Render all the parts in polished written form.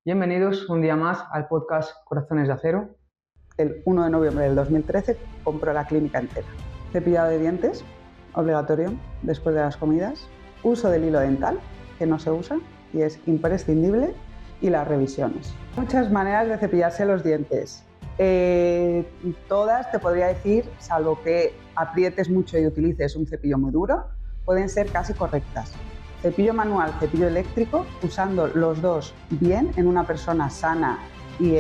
Bienvenidos un día más al podcast Corazones de Acero. El 1 de noviembre del 2013 compró la clínica entera. Cepillado de dientes, obligatorio, después de las comidas. Uso del hilo dental, que no se usa y es imprescindible. Y las revisiones. Muchas maneras de cepillarse los dientes. Todas, te podría decir, salvo que aprietes mucho y utilices un cepillo muy duro, pueden ser casi correctas. Cepillo manual, cepillo eléctrico, usando los dos bien en una persona sana y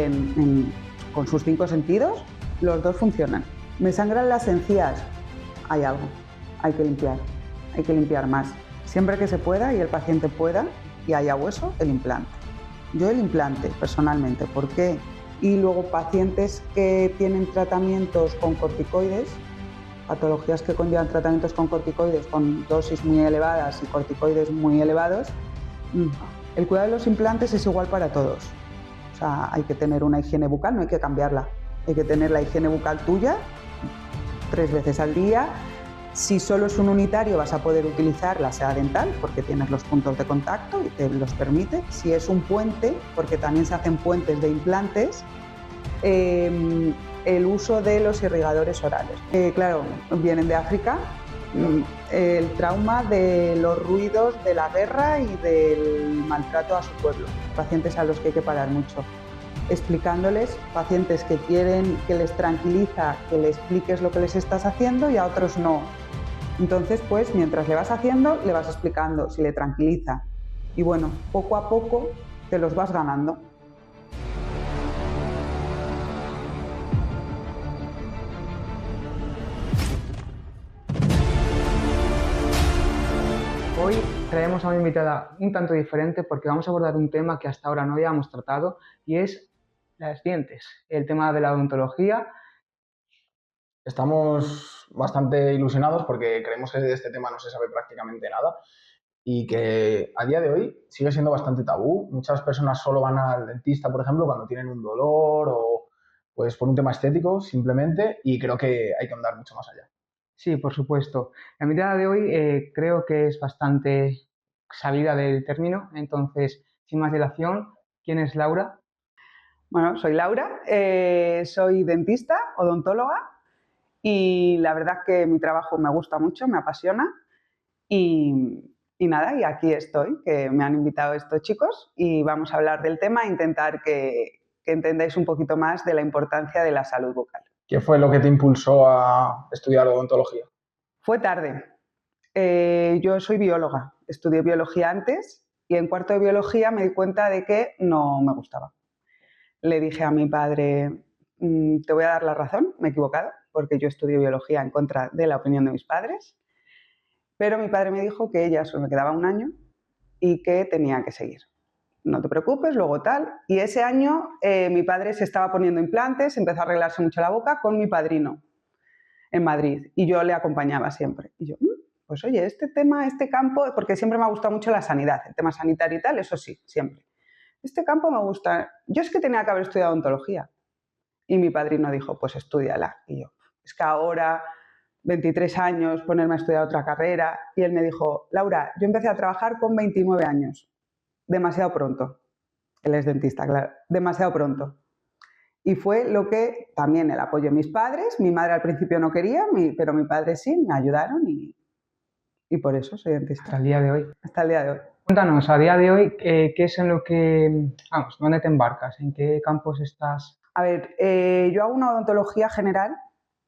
con sus 5 sentidos, los dos funcionan. ¿Me sangran las encías? Hay algo, hay que limpiar más. Siempre que se pueda y el paciente pueda y haya hueso, el implante. Yo el implante, personalmente. ¿Por qué? Y luego pacientes que tienen tratamientos con corticoides, patologías que conllevan tratamientos con corticoides con dosis muy elevadas y corticoides muy elevados, el cuidado de los implantes es igual para todos. O sea, hay que tener una higiene bucal, no hay que cambiarla. Hay que tener la higiene bucal tuya 3 veces al día. Si solo es un unitario vas a poder utilizar la seda dental porque tienes los puntos de contacto y te los permite. Si es un puente, porque también se hacen puentes de implantes, el uso de los irrigadores orales. Claro, vienen de África, el trauma de los ruidos de la guerra y del maltrato a su pueblo. Pacientes a los que hay que parar mucho. Explicándoles, pacientes que quieren que les tranquiliza, que le expliques lo que les estás haciendo y a otros no. Entonces, pues, mientras le vas haciendo, le vas explicando si le tranquiliza. Y bueno, poco a poco te los vas ganando. Hoy traemos a una invitada un tanto diferente porque vamos a abordar un tema que hasta ahora no habíamos tratado y es los dientes, el tema de la odontología. Estamos bastante ilusionados porque creemos que de este tema no se sabe prácticamente nada y que a día de hoy sigue siendo bastante tabú. Muchas personas solo van al dentista, por ejemplo, cuando tienen un dolor o pues por un tema estético simplemente, y creo que hay que andar mucho más allá. Sí, por supuesto. La invitada de hoy creo que es bastante sabida del término, entonces, sin más dilación, ¿quién es Laura? Bueno, soy Laura, soy dentista, odontóloga, y la verdad que mi trabajo me gusta mucho, me apasiona. Y nada, y aquí estoy, que me han invitado estos chicos y vamos a hablar del tema e intentar que entendáis un poquito más de la importancia de la salud bucal. ¿Qué fue lo que te impulsó a estudiar odontología? Fue tarde. Yo soy bióloga, estudié biología antes y en cuarto de biología me di cuenta de que no me gustaba. Le dije a mi padre, te voy a dar la razón, me he equivocado, porque yo estudié biología en contra de la opinión de mis padres. Pero mi padre me dijo que ya solo me quedaba un año y que tenía que seguir. No te preocupes, luego tal. Y ese año mi padre se estaba poniendo implantes, empezó a arreglarse mucho la boca con mi padrino en Madrid y yo le acompañaba siempre. Y yo, pues oye, este tema, este campo, porque siempre me ha gustado mucho la sanidad, el tema sanitario y tal, eso sí, siempre. Este campo me gusta. Yo es que tenía que haber estudiado odontología. Y mi padrino dijo, pues estúdiala. Y yo, es que ahora 23 años, ponerme a estudiar otra carrera. Y él me dijo, Laura, yo empecé a trabajar con 29 años. Demasiado pronto. Él es dentista, claro. Demasiado pronto. Y fue lo que también el apoyo de mis padres. Mi madre al principio no quería, pero mi padre sí, me ayudaron y por eso soy dentista. Hasta el día de hoy. Hasta el día de hoy. Cuéntanos, a día de hoy, ¿qué es en lo que, dónde te embarcas? ¿En qué campos estás? A ver, yo hago una odontología general,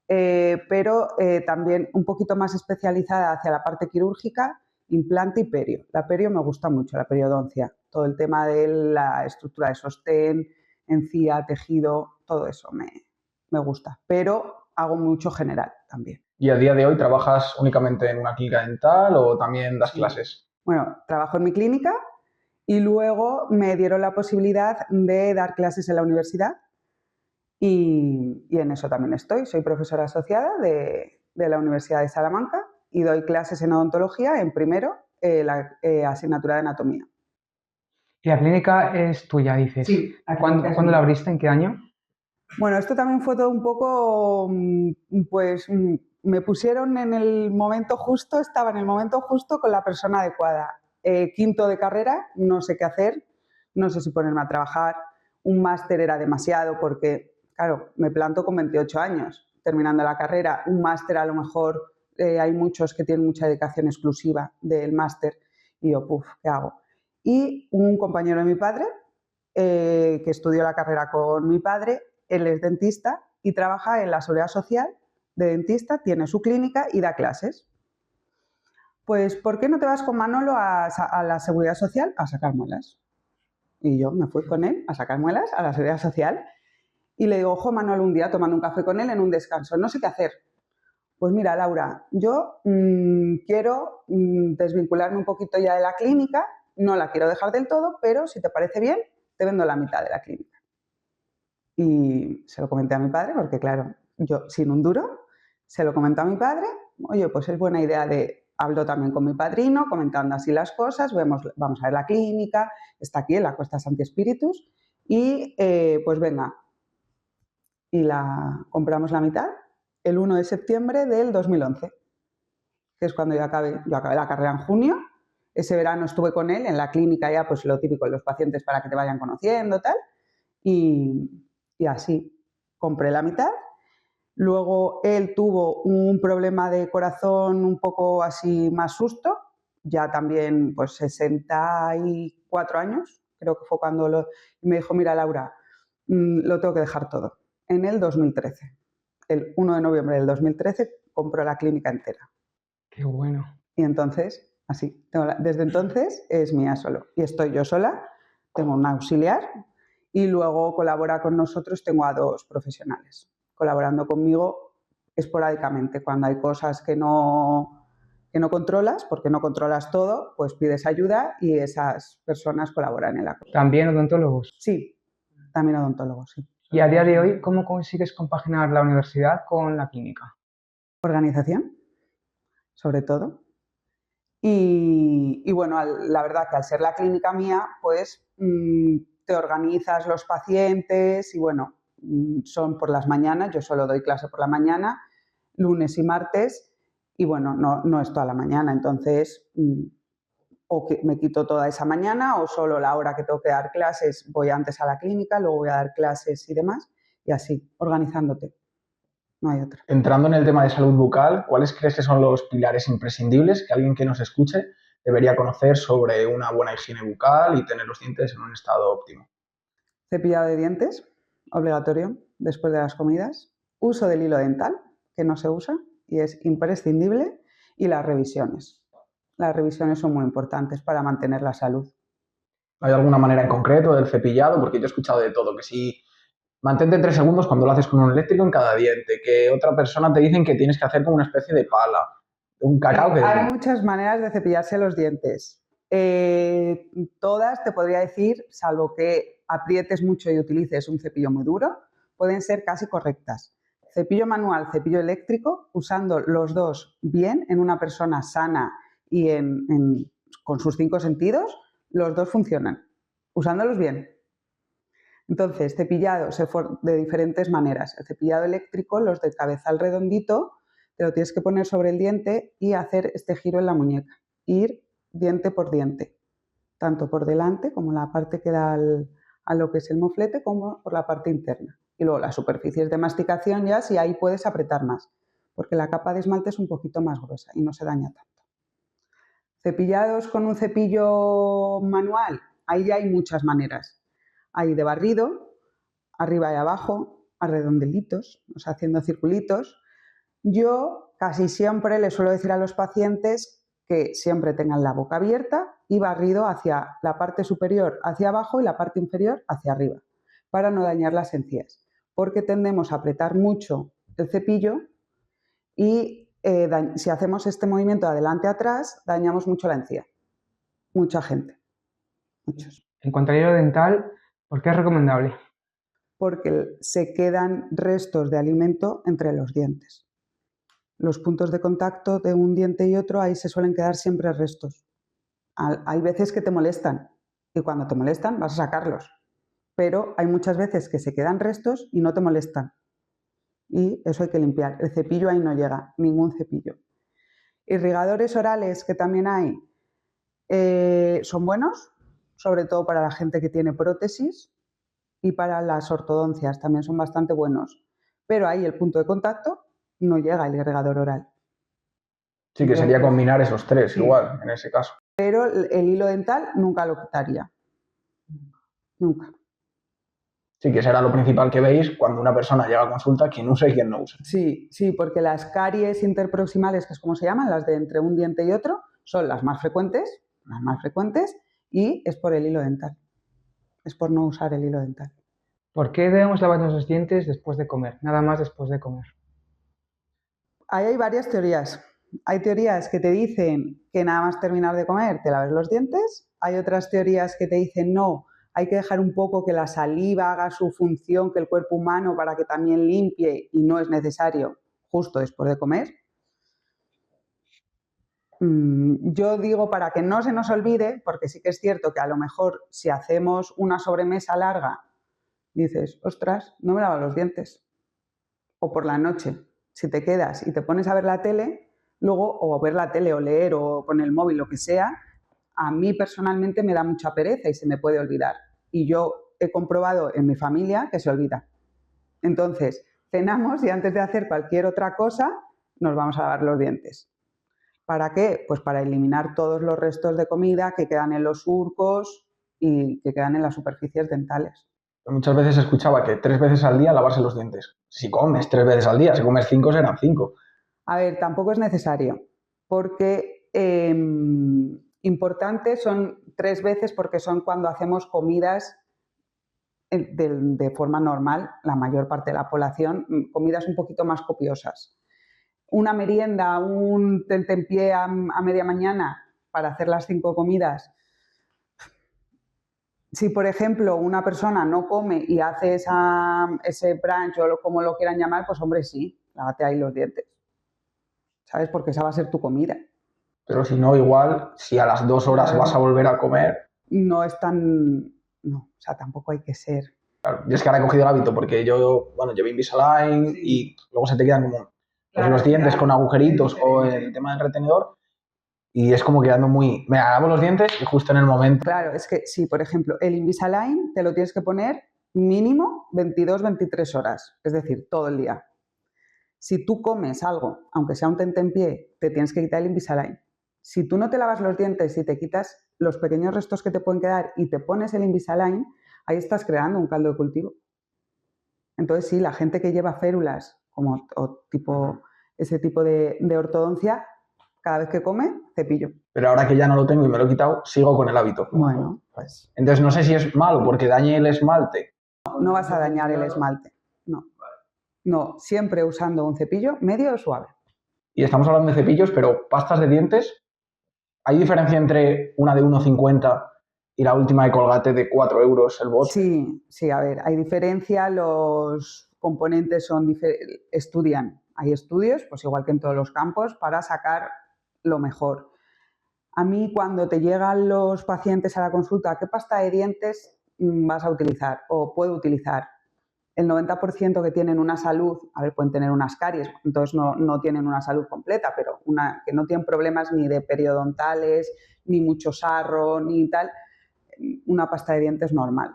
pero también un poquito más especializada hacia la parte quirúrgica, implante y perio. La perio me gusta mucho, la periodoncia. Todo el tema de la estructura de sostén, encía, tejido, todo eso me gusta. Pero hago mucho general también. ¿Y a día de hoy trabajas únicamente en una clínica dental o también das clases? Bueno, trabajo en mi clínica y luego me dieron la posibilidad de dar clases en la universidad. Y en eso también estoy. Soy profesora asociada de la Universidad de Salamanca y doy clases en odontología en primero, la asignatura de anatomía. ¿Y la clínica es tuya, dices? Sí. ¿Cuándo la abriste? ¿En qué año? Bueno, esto también fue todo un poco, pues me pusieron en el momento justo, estaba en el momento justo con la persona adecuada. Quinto de carrera, no sé qué hacer, no sé si ponerme a trabajar. Un máster era demasiado porque, claro, me planto con 28 años terminando la carrera. Un máster a lo mejor hay muchos que tienen mucha dedicación exclusiva del máster y yo, puf, ¿qué hago? Y un compañero de mi padre, que estudió la carrera con mi padre, él es dentista y trabaja en la Seguridad Social de dentista, tiene su clínica y da clases. Pues, ¿por qué no te vas con Manolo a la Seguridad Social a sacar muelas? Y yo me fui con él a sacar muelas a la Seguridad Social y le digo, ojo, Manolo, un día tomando un café con él en un descanso, no sé qué hacer. Pues mira, Laura, yo quiero desvincularme un poquito ya de la clínica, no la quiero dejar del todo, pero si te parece bien, te vendo la mitad de la clínica. Y se lo comenté a mi padre, porque claro, yo sin un duro, se lo comenté a mi padre, oye, pues es buena idea hablo también con mi padrino, comentando así las cosas, vamos a ver la clínica, está aquí en la Costa Santi Espíritus, y pues venga, y compramos la mitad el 1 de septiembre del 2011, que es cuando yo acabé la carrera en junio. Ese verano estuve con él en la clínica ya, pues lo típico, los pacientes para que te vayan conociendo, tal, y así compré la mitad. Luego él tuvo un problema de corazón un poco así más susto, ya también pues 64 años, creo que fue cuando me dijo, mira Laura, lo tengo que dejar todo. En el 2013, el 1 de noviembre del 2013, compró la clínica entera. Qué bueno. Y entonces, así, desde entonces es mía solo. Y estoy yo sola, tengo un auxiliar y luego colabora con nosotros, tengo a 2 profesionales colaborando conmigo esporádicamente. Cuando hay cosas que no controlas, porque no controlas todo, pues pides ayuda y esas personas colaboran en la cosa. ¿También odontólogos? Sí, también odontólogos, sí. Y a día de hoy, ¿cómo consigues compaginar la universidad con la clínica? Organización, sobre todo. Y bueno, la verdad que al ser la clínica mía, pues te organizas los pacientes y bueno, son por las mañanas, yo solo doy clase por la mañana, lunes y martes, y bueno, no es toda la mañana, entonces o que me quito toda esa mañana o solo la hora que tengo que dar clases voy antes a la clínica, luego voy a dar clases y demás, y así, organizándote. No hay otra. Entrando en el tema de salud bucal, ¿cuáles crees que son los pilares imprescindibles que alguien que nos escuche debería conocer sobre una buena higiene bucal y tener los dientes en un estado óptimo? Cepillado de dientes, obligatorio, después de las comidas. Uso del hilo dental, que no se usa y es imprescindible. Y las revisiones. Las revisiones son muy importantes para mantener la salud. ¿Hay alguna manera en concreto del cepillado? Porque yo he escuchado de todo, que si mantente 3 segundos cuando lo haces con un eléctrico en cada diente, que otra persona te dicen que tienes que hacer como una especie de pala, un cacao que... Hay muchas maneras de cepillarse los dientes. Todas, te podría decir, salvo que aprietes mucho y utilices un cepillo muy duro, pueden ser casi correctas. Cepillo manual, cepillo eléctrico, usando los dos bien en una persona sana y con sus 5 sentidos, los dos funcionan, usándolos bien. Entonces, cepillado de diferentes maneras. El cepillado eléctrico, los de cabezal redondito, te lo tienes que poner sobre el diente y hacer este giro en la muñeca. Ir diente por diente, tanto por delante como la parte que da a lo que es el moflete, como por la parte interna. Y luego las superficies de masticación ya, si ahí puedes apretar más, porque la capa de esmalte es un poquito más gruesa y no se daña tanto. Cepillados con un cepillo manual, ahí ya hay muchas maneras. Hay de barrido, arriba y abajo, a redondelitos, o sea, haciendo circulitos. Yo casi siempre les suelo decir a los pacientes que siempre tengan la boca abierta y barrido hacia la parte superior hacia abajo y la parte inferior hacia arriba, para no dañar las encías, porque tendemos a apretar mucho el cepillo y si hacemos este movimiento de adelante a atrás, dañamos mucho la encía. Mucha gente, muchos. En cuanto al hilo dental, ¿por qué es recomendable? Porque se quedan restos de alimento entre los dientes. Los puntos de contacto de un diente y otro, ahí se suelen quedar siempre restos. Hay veces que te molestan y cuando te molestan vas a sacarlos, pero hay muchas veces que se quedan restos y no te molestan. Y eso hay que limpiar. El cepillo ahí no llega, ningún cepillo. Irrigadores orales que también hay, son buenos, sobre todo para la gente que tiene prótesis y para las ortodoncias, también son bastante buenos. Pero ahí el punto de contacto no llega el irrigador oral. Sí, que sería combinar esos tres, Sí. igual, en ese caso. Pero el hilo dental nunca lo quitaría. Nunca. Sí, que será lo principal que veis cuando una persona llega a consulta, quién usa y quién no usa. Sí, sí, porque las caries interproximales, que es como se llaman, las de entre un diente y otro, son las más frecuentes, y es por el hilo dental. Es por no usar el hilo dental. ¿Por qué debemos lavarnos los dientes después de comer? Nada más después de comer. Ahí hay varias teorías. Hay teorías que te dicen que nada más terminar de comer te laves los dientes. Hay otras teorías que te dicen no, hay que dejar un poco que la saliva haga su función, que el cuerpo humano para que también limpie y no es necesario justo después de comer. Yo digo para que no se nos olvide, porque sí que es cierto que a lo mejor si hacemos una sobremesa larga, dices, ostras, no me lavo los dientes. O por la noche, si te quedas y te pones a ver la tele, luego o ver la tele o leer o con el móvil, lo que sea, a mí personalmente me da mucha pereza y se me puede olvidar. Y yo he comprobado en mi familia que se olvida. Entonces, cenamos y antes de hacer cualquier otra cosa, nos vamos a lavar los dientes. ¿Para qué? Pues para eliminar todos los restos de comida que quedan en los surcos y que quedan en las superficies dentales. Muchas veces escuchaba que 3 veces al día lavarse los dientes. Si comes 3 veces al día, si comes 5 serán 5. A ver, tampoco es necesario, porque importante son 3 veces porque son cuando hacemos comidas de forma normal, la mayor parte de la población, comidas un poquito más copiosas. Una merienda, un tentempié a media mañana para hacer las 5 comidas. Si, por ejemplo, una persona no come y hace ese brunch o como lo quieran llamar, pues hombre, sí, lávate ahí los dientes. ¿Sabes? Porque esa va a ser tu comida. Pero si no, igual, si a las 2 horas vas a volver a comer. No es tan... No, o sea, tampoco hay que ser... Claro, yo es que ahora he cogido el hábito porque yo, llevé Invisalign y luego se te quedan como los dientes con agujeritos o el tema del retenedor y es como quedando muy... Me lavo los dientes y justo en el momento... Claro, es que sí, por ejemplo, el Invisalign te lo tienes que poner mínimo 22-23 horas, es decir, todo el día. Si tú comes algo, aunque sea un tentempié, te tienes que quitar el Invisalign. Si tú no te lavas los dientes y te quitas los pequeños restos que te pueden quedar y te pones el Invisalign, ahí estás creando un caldo de cultivo. Entonces sí, la gente que lleva férulas ese tipo de ortodoncia, cada vez que come, cepillo. Pero ahora que ya no lo tengo y me lo he quitado, sigo con el hábito. Bueno, pues... Entonces no sé si es malo porque dañe el esmalte. No vas a dañar el esmalte, no. No, siempre usando un cepillo medio o suave. Y estamos hablando de cepillos, pero pastas de dientes, ¿hay diferencia entre una de 1,50 y la última de Colgate de 4 euros el bote? Sí, sí, a ver, hay diferencia, los componentes estudian. Hay estudios, pues igual que en todos los campos, para sacar lo mejor. A mí, cuando te llegan los pacientes a la consulta, ¿qué pasta de dientes vas a utilizar o puedo utilizar? El 90% que tienen una salud, a ver, pueden tener unas caries, entonces no tienen una salud completa, pero que no tienen problemas ni de periodontales, ni mucho sarro, ni tal, una pasta de dientes normal.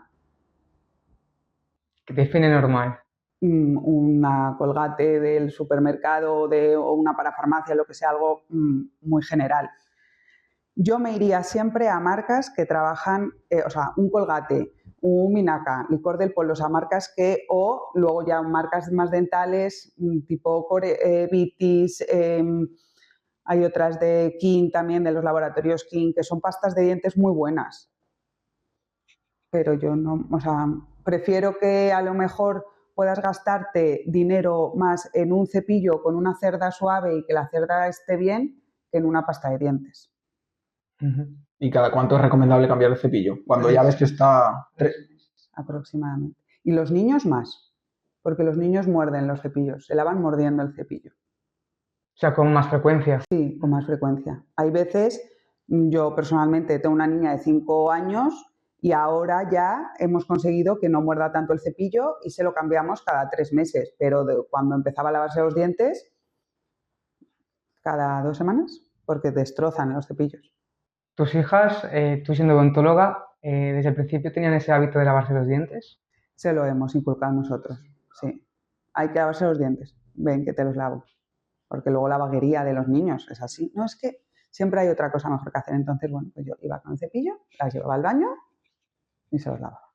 ¿Qué define normal? Una Colgate del supermercado o una parafarmacia, lo que sea, algo muy general. Yo me iría siempre a marcas que trabajan, un Colgate, un Minaca, Licor del Pueblo, o sea, marcas o luego ya marcas más dentales, tipo Vitis, hay otras de King también, de los laboratorios King, que son pastas de dientes muy buenas. Pero yo no, prefiero que a lo mejor puedas gastarte dinero más en un cepillo con una cerda suave y que la cerda esté bien que en una pasta de dientes. ¿Y cada cuánto es recomendable cambiar el cepillo? Cuando ya ves que está... Aproximadamente. Y los niños más, porque los niños muerden los cepillos, se la van mordiendo el cepillo. O sea, con más frecuencia. Sí, con más frecuencia. Hay veces, yo personalmente tengo una niña de 5 años y ahora ya hemos conseguido que no muerda tanto el cepillo y se lo cambiamos cada 3 meses, pero cuando empezaba a lavarse los dientes, cada 2 semanas, porque destrozan los cepillos. Tus hijas, tú siendo odontóloga, ¿Desde el principio tenían ese hábito de lavarse los dientes? Se lo hemos inculcado nosotros, sí. Hay que lavarse los dientes. Ven que te los lavo. Porque luego la vaguería de los niños es así. No, es que siempre hay otra cosa mejor que hacer. Entonces, bueno, pues yo iba con el cepillo, las llevaba al baño y se los lavaba.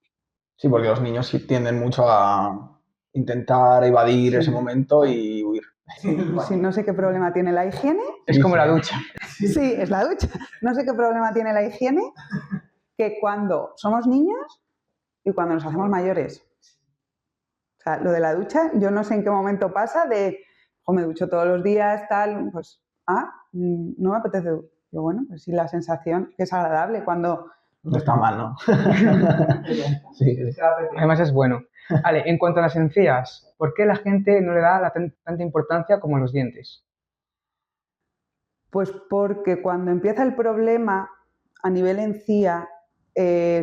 Sí, porque los niños sí tienden mucho a intentar evadir ese momento y huir. Sí, no sé qué problema tiene la higiene. Es como la ducha. Sí, es la ducha. No sé qué problema tiene la higiene que cuando somos niños y cuando nos hacemos mayores. O sea, lo de la ducha, yo no sé en qué momento pasa de, me ducho todos los días, tal, pues, no me apetece. Yo, bueno, pues sí, la sensación que es agradable cuando... No está mal, ¿no? Sí. Además es bueno. Vale, en cuanto a las encías, ¿por qué la gente no le da tanta importancia como a los dientes? Pues porque cuando empieza el problema a nivel encía,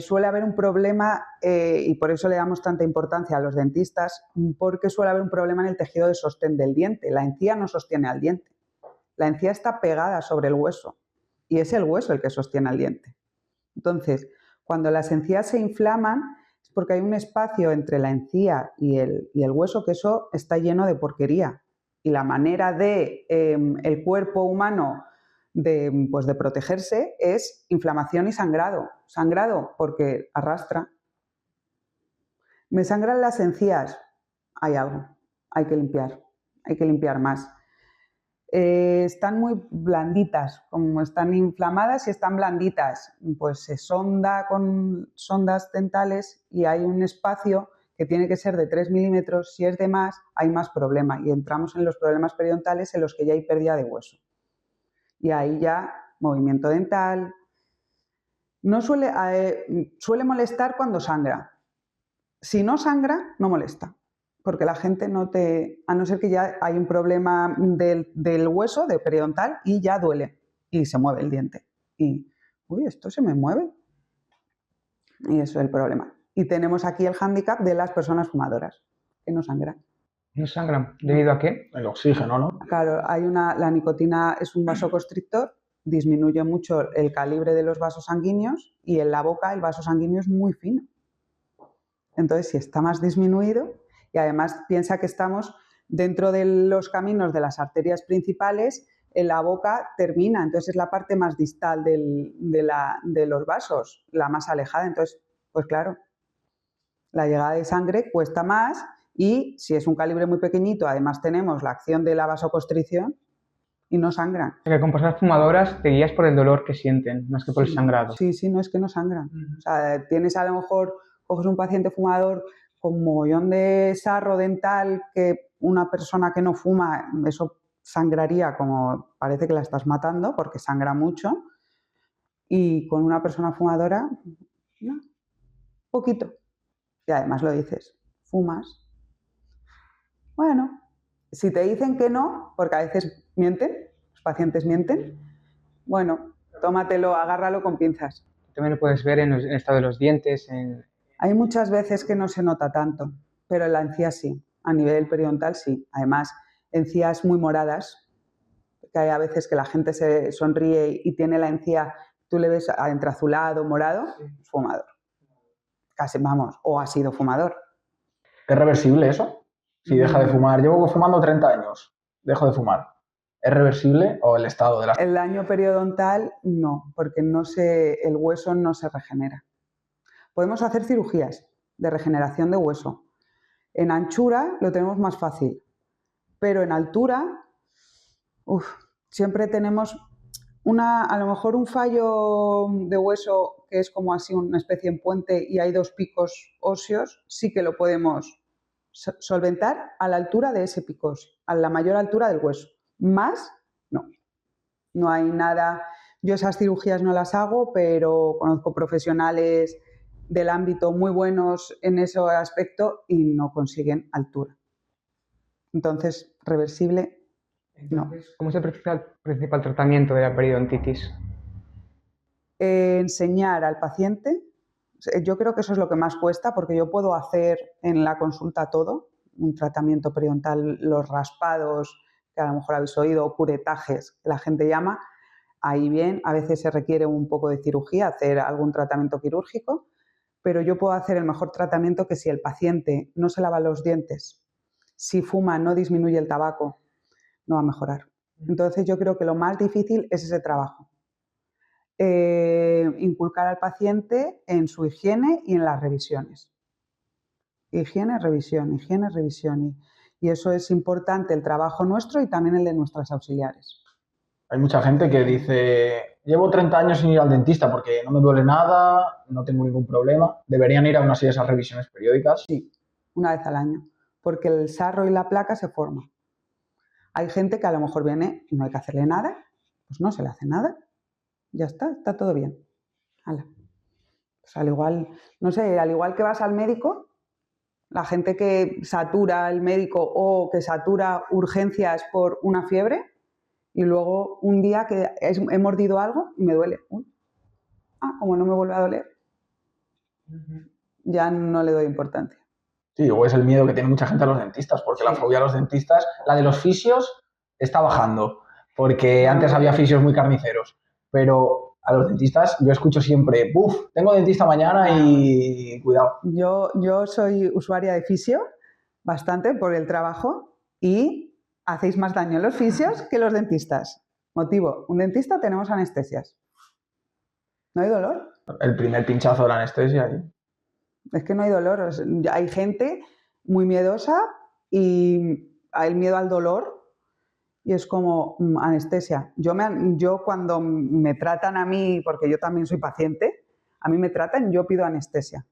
suele haber un problema, y por eso le damos tanta importancia a los dentistas, porque suele haber un problema en el tejido de sostén del diente. La encía no sostiene al diente. La encía está pegada sobre el hueso y es el hueso el que sostiene al diente. Entonces, cuando las encías se inflaman es porque hay un espacio entre la encía y el hueso que eso está lleno de porquería. Y la manera de el cuerpo humano de protegerse es inflamación y sangrado. Sangrado porque arrastra. Me sangran las encías. Hay algo. Hay que limpiar más. Están muy blanditas, como están inflamadas y están blanditas, pues se sonda con sondas dentales y hay un espacio que tiene que ser de 3 milímetros. Si es de más, hay más problema y entramos en los problemas periodontales en los que ya hay pérdida de hueso. Y ahí ya movimiento dental. No suele molestar cuando sangra. Si no sangra, no molesta. Porque la gente a no ser que ya hay un problema del hueso, de periodontal, y ya duele, y se mueve el diente. Y, esto se me mueve. Y eso es el problema. Y tenemos aquí el hándicap de las personas fumadoras, que no sangran. ¿No sangran? ¿Debido a qué? El oxígeno, ¿no? Claro, la nicotina es un vasoconstrictor, disminuye mucho el calibre de los vasos sanguíneos y en la boca el vaso sanguíneo es muy fino. Entonces, si está más disminuido, y además piensa que estamos dentro de los caminos de las arterias principales, en la boca termina, entonces es la parte más distal de los vasos, la más alejada. Entonces, pues claro, la llegada de sangre cuesta más y si es un calibre muy pequeñito, además tenemos la acción de la vasoconstricción y no sangran. O sea, que con personas fumadoras te guías por el dolor que sienten, más que por el sangrado. Sí, no es que no sangran. O sea, tienes a lo mejor, coges un paciente fumador con mogollón de sarro dental que una persona que no fuma, eso sangraría como parece que la estás matando porque sangra mucho. Y con una persona fumadora, no, poquito. Y además lo dices, fumas. Bueno, si te dicen que no, porque a veces mienten, los pacientes mienten, bueno, tómatelo, agárralo con pinzas. También lo puedes ver en el estado de los dientes. Hay muchas veces que no se nota tanto, pero en la encía sí, a nivel periodontal sí. Además, encías muy moradas, que hay a veces que la gente se sonríe y tiene la encía, tú le ves entre azulado, morado, fumador. Casi, vamos, o ha sido fumador. ¿Es reversible eso? Si deja de fumar, llevo fumando 30 años, dejo de fumar. ¿Es reversible o el estado de la... El daño periodontal no, porque el hueso no se regenera. Podemos hacer cirugías de regeneración de hueso. En anchura lo tenemos más fácil, pero en altura, siempre tenemos a lo mejor un fallo de hueso que es como así una especie en puente y hay 2 picos óseos, sí que lo podemos solventar a la altura de ese pico óseo, a la mayor altura del hueso. Más, no. No hay nada. Yo esas cirugías no las hago, pero conozco profesionales del ámbito muy buenos en ese aspecto y no consiguen altura. Entonces, reversible, no. ¿Cómo es el principal tratamiento de la periodontitis? Enseñar al paciente, yo creo que eso es lo que más cuesta, porque yo puedo hacer en la consulta todo, un tratamiento periodontal, los raspados, que a lo mejor habéis oído, o curetajes, que la gente llama. ahí bien, a veces se requiere un poco de cirugía, hacer algún tratamiento quirúrgico, pero yo puedo hacer el mejor tratamiento que si el paciente no se lava los dientes, si fuma, no disminuye el tabaco, no va a mejorar. Entonces yo creo que lo más difícil es ese trabajo. Inculcar al paciente en su higiene y en las revisiones. Higiene, revisión, y eso es importante, el trabajo nuestro y también el de nuestras auxiliares. Hay mucha gente que dice, llevo 30 años sin ir al dentista porque no me duele nada, no tengo ningún problema. ¿Deberían ir aún así a esas revisiones periódicas? Sí, una vez al año, porque el sarro y la placa se forman. Hay gente que a lo mejor viene y no hay que hacerle nada, pues no se le hace nada, ya está todo bien. Hala. Pues al igual, no sé, al igual que vas al médico, la gente que satura el médico o que satura urgencias por una fiebre y luego un día que he mordido algo y me duele. Como no me vuelve a doler, ya no le doy importancia. Sí, o es el miedo que tiene mucha gente a los dentistas, porque la fobia a los dentistas, la de los fisios está bajando, porque antes había fisios muy carniceros, pero a los dentistas yo escucho siempre, ¡buf! Tengo dentista mañana y cuidado. Yo soy usuaria de fisio bastante por el trabajo y hacéis más daño los fisios que los dentistas. Motivo, un dentista tenemos anestesias. ¿No hay dolor? El primer pinchazo de la anestesia. Es que no hay dolor. Hay gente muy miedosa y hay miedo al dolor y es como anestesia. Yo cuando me tratan a mí, porque yo también soy paciente, a mí me tratan, yo pido anestesia.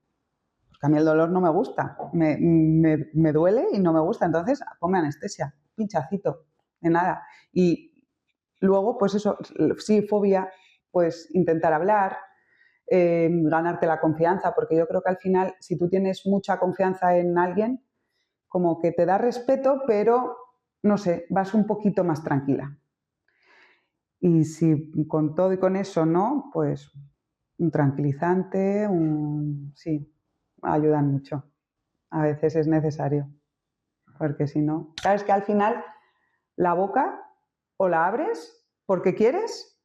Porque a mí el dolor no me gusta. Me duele y no me gusta. Entonces, ponme anestesia, pinchacito, de nada. Y luego, pues eso, sí, fobia, pues intentar hablar, ganarte la confianza, porque yo creo que al final, si tú tienes mucha confianza en alguien, como que te da respeto, pero, no sé, vas un poquito más tranquila. Y si con todo y con eso no, pues un tranquilizante, sí, ayudan mucho. A veces es necesario, porque si no, sabes que al final la boca o la abres porque quieres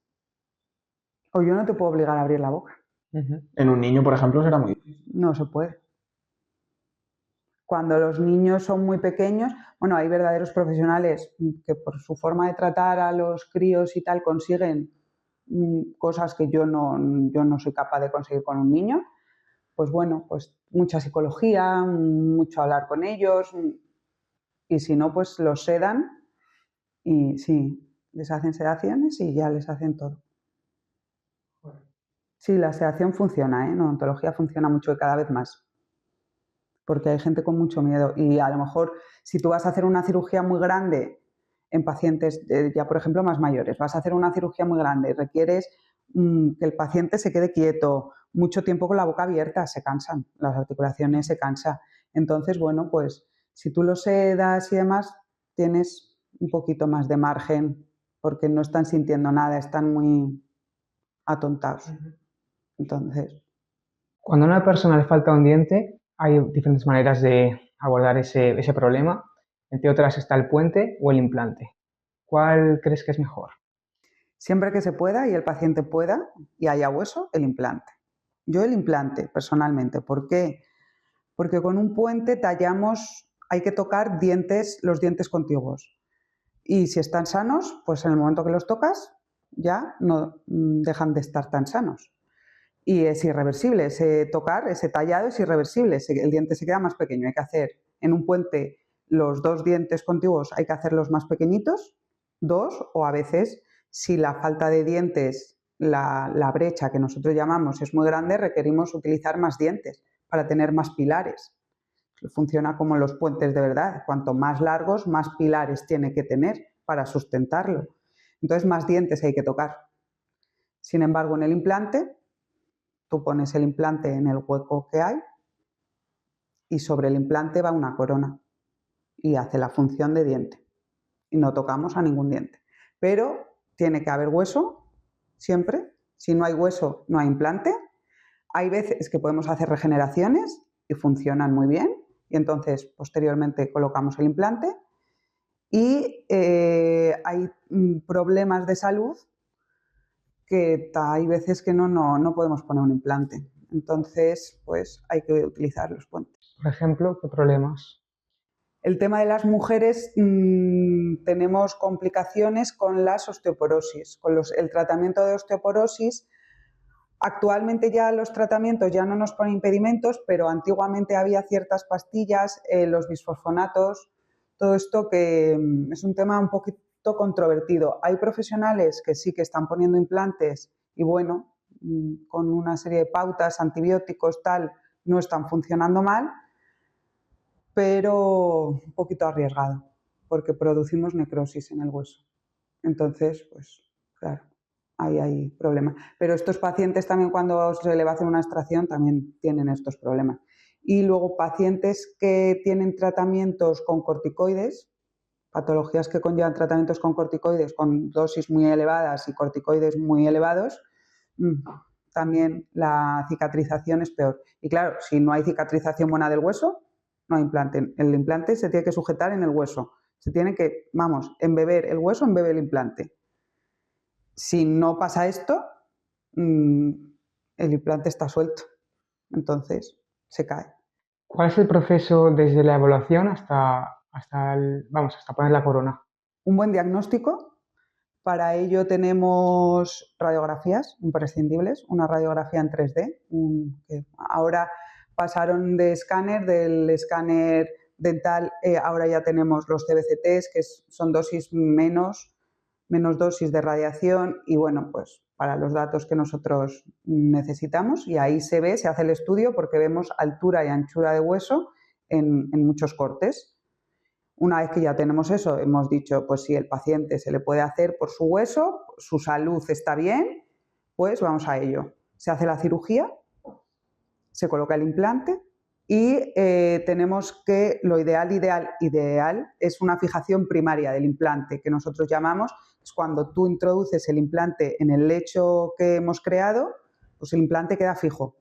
o yo no te puedo obligar a abrir la boca. En un niño, por ejemplo, será muy difícil. No se puede. Cuando los niños son muy pequeños, bueno, hay verdaderos profesionales que por su forma de tratar a los críos y tal consiguen cosas que yo no soy capaz de conseguir con un niño. Pues bueno, pues mucha psicología, mucho hablar con ellos y si no, pues los sedan y sí, les hacen sedaciones y ya les hacen todo. Sí, la sedación funciona, en odontología funciona mucho y cada vez más. Porque hay gente con mucho miedo y a lo mejor si tú vas a hacer una cirugía muy grande en pacientes ya por ejemplo más mayores, vas a hacer una cirugía muy grande y requieres que el paciente se quede quieto, mucho tiempo con la boca abierta, se cansan, las articulaciones se cansan. Entonces, bueno, pues si tú lo sedas y demás, tienes un poquito más de margen porque no están sintiendo nada, están muy atontados. Entonces, Cuando a una persona le falta un diente, hay diferentes maneras de abordar ese problema. Entre otras está el puente o el implante. ¿Cuál crees que es mejor? siempre que se pueda y el paciente pueda y haya hueso, el implante. Yo el implante, personalmente. ¿Por qué? Porque con un puente tallamos, hay que tocar los dientes contiguos. Y si están sanos, pues en el momento que los tocas ya no dejan de estar tan sanos. Y es irreversible, ese tocar, ese tallado es irreversible, el diente se queda más pequeño. Hay que hacer en un puente los dos dientes contiguos, hay que hacerlos más pequeñitos, dos, o a veces si la falta de dientes, la brecha que nosotros llamamos es muy grande, requerimos utilizar más dientes para tener más pilares. Funciona como los puentes de verdad, cuanto más largos, más pilares tiene que tener para sustentarlo. Entonces más dientes hay que tocar. Sin embargo, en el implante, tú pones el implante en el hueco que hay y sobre el implante va una corona y hace la función de diente. Y no tocamos a ningún diente. Pero tiene que haber hueso siempre. Si no hay hueso, no hay implante. Hay veces que podemos hacer regeneraciones y funcionan muy bien. Y entonces, posteriormente, colocamos el implante. Y hay problemas de salud que hay veces que no podemos poner un implante. Entonces, pues hay que utilizar los puentes. Por ejemplo, ¿qué problemas? El tema de las mujeres, tenemos complicaciones con las osteoporosis, con el tratamiento de osteoporosis. Actualmente ya los tratamientos ya no nos ponen impedimentos, pero antiguamente había ciertas pastillas, los bisfosfonatos, todo esto que es un tema un poquito controvertido. Hay profesionales que sí que están poniendo implantes y bueno, con una serie de pautas, antibióticos, tal, no están funcionando mal, pero un poquito arriesgado, porque producimos necrosis en el hueso. Entonces, pues claro, ahí hay problemas. Pero estos pacientes también cuando se le va a hacer una extracción también tienen estos problemas. Y luego pacientes que tienen tratamientos con corticoides, patologías que conllevan tratamientos con corticoides con dosis muy elevadas y corticoides muy elevados, también la cicatrización es peor. Y claro, si no hay cicatrización buena del hueso, no hay implante. El implante se tiene que sujetar en el hueso. Se tiene que, embeber el hueso, embebe el implante. Si no pasa esto, el implante está suelto. Entonces, se cae. ¿Cuál es el proceso desde la evaluación hasta poner la corona? Un buen diagnóstico. Para ello tenemos radiografías imprescindibles, una radiografía en 3D, que ahora pasaron del escáner dental, ahora ya tenemos los CBCTs, que son dosis menos dosis de radiación y bueno, pues para los datos que nosotros necesitamos y ahí se hace el estudio porque vemos altura y anchura de hueso en muchos cortes. Una vez que ya tenemos eso, hemos dicho, pues si el paciente se le puede hacer por su hueso, su salud está bien, pues vamos a ello. Se hace la cirugía, se coloca el implante y tenemos que lo ideal es una fijación primaria del implante, que nosotros llamamos, es cuando tú introduces el implante en el lecho que hemos creado, pues el implante queda fijo.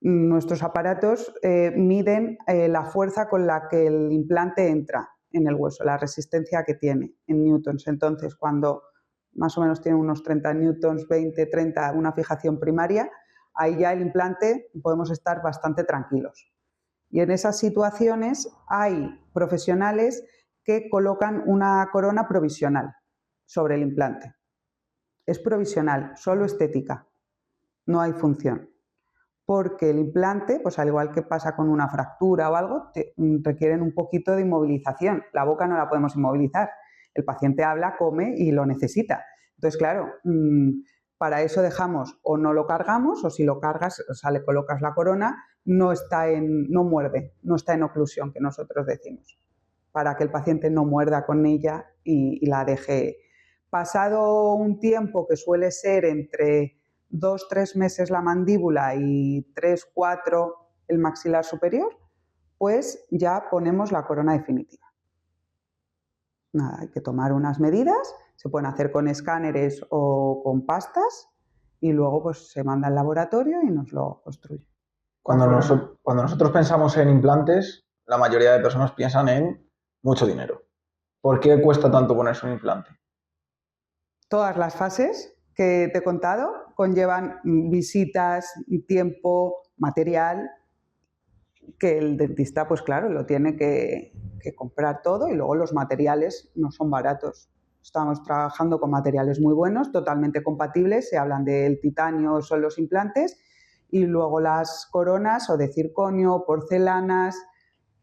Nuestros aparatos miden la fuerza con la que el implante entra en el hueso, la resistencia que tiene en newtons. Entonces, cuando más o menos tiene unos 30 newtons, 20, 30, una fijación primaria, ahí ya el implante podemos estar bastante tranquilos. Y en esas situaciones hay profesionales que colocan una corona provisional sobre el implante. Es provisional, solo estética, no hay función. Porque el implante, pues al igual que pasa con una fractura o algo, requieren un poquito de inmovilización. La boca no la podemos inmovilizar. El paciente habla, come y lo necesita. Entonces, claro, para eso dejamos o no lo cargamos o si lo cargas, o sea, le colocas la corona, no muerde, no está en oclusión, que nosotros decimos, para que el paciente no muerda con ella y la deje. Pasado un tiempo que suele ser entre 2-3 meses la mandíbula y 3-4 el maxilar superior, pues ya ponemos la corona definitiva. Nada, hay que tomar unas medidas, se pueden hacer con escáneres o con pastas y luego pues se manda al laboratorio y nos lo construye. Cuando nosotros pensamos en implantes, la mayoría de personas piensan en mucho dinero. ¿Por qué cuesta tanto ponerse un implante? Todas las fases que te he contado conllevan visitas, tiempo, material, que el dentista, pues claro, lo tiene que comprar todo y luego los materiales no son baratos. Estamos trabajando con materiales muy buenos, totalmente compatibles, se hablan del titanio, son los implantes, y luego las coronas o de circonio, porcelanas,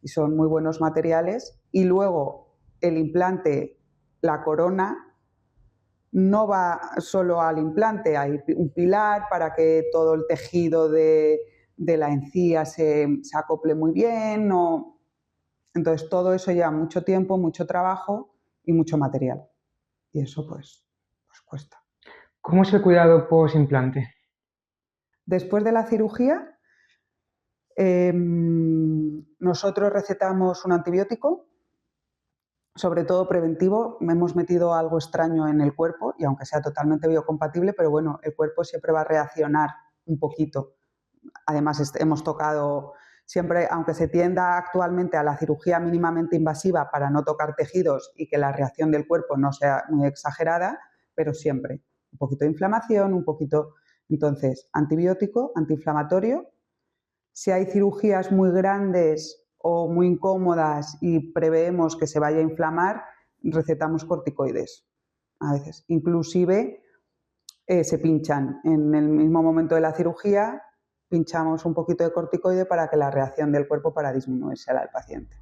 y son muy buenos materiales. Y luego el implante, la corona, no va solo al implante, hay un pilar para que todo el tejido de la encía se acople muy bien. Entonces, todo eso lleva mucho tiempo, mucho trabajo y mucho material. Y eso, pues cuesta. ¿Cómo es el cuidado post-implante? Después de la cirugía, nosotros recetamos un antibiótico, sobre todo preventivo. Hemos metido algo extraño en el cuerpo y aunque sea totalmente biocompatible, pero bueno, el cuerpo siempre va a reaccionar un poquito. Además, hemos tocado siempre, aunque se tienda actualmente a la cirugía mínimamente invasiva para no tocar tejidos y que la reacción del cuerpo no sea muy exagerada, pero siempre un poquito de inflamación, un poquito... Entonces, antibiótico, antiinflamatorio. Si hay cirugías muy grandes o muy incómodas y preveemos que se vaya a inflamar, recetamos corticoides a veces. Inclusive se pinchan en el mismo momento de la cirugía, pinchamos un poquito de corticoide para que la reacción del cuerpo para disminuirse al paciente.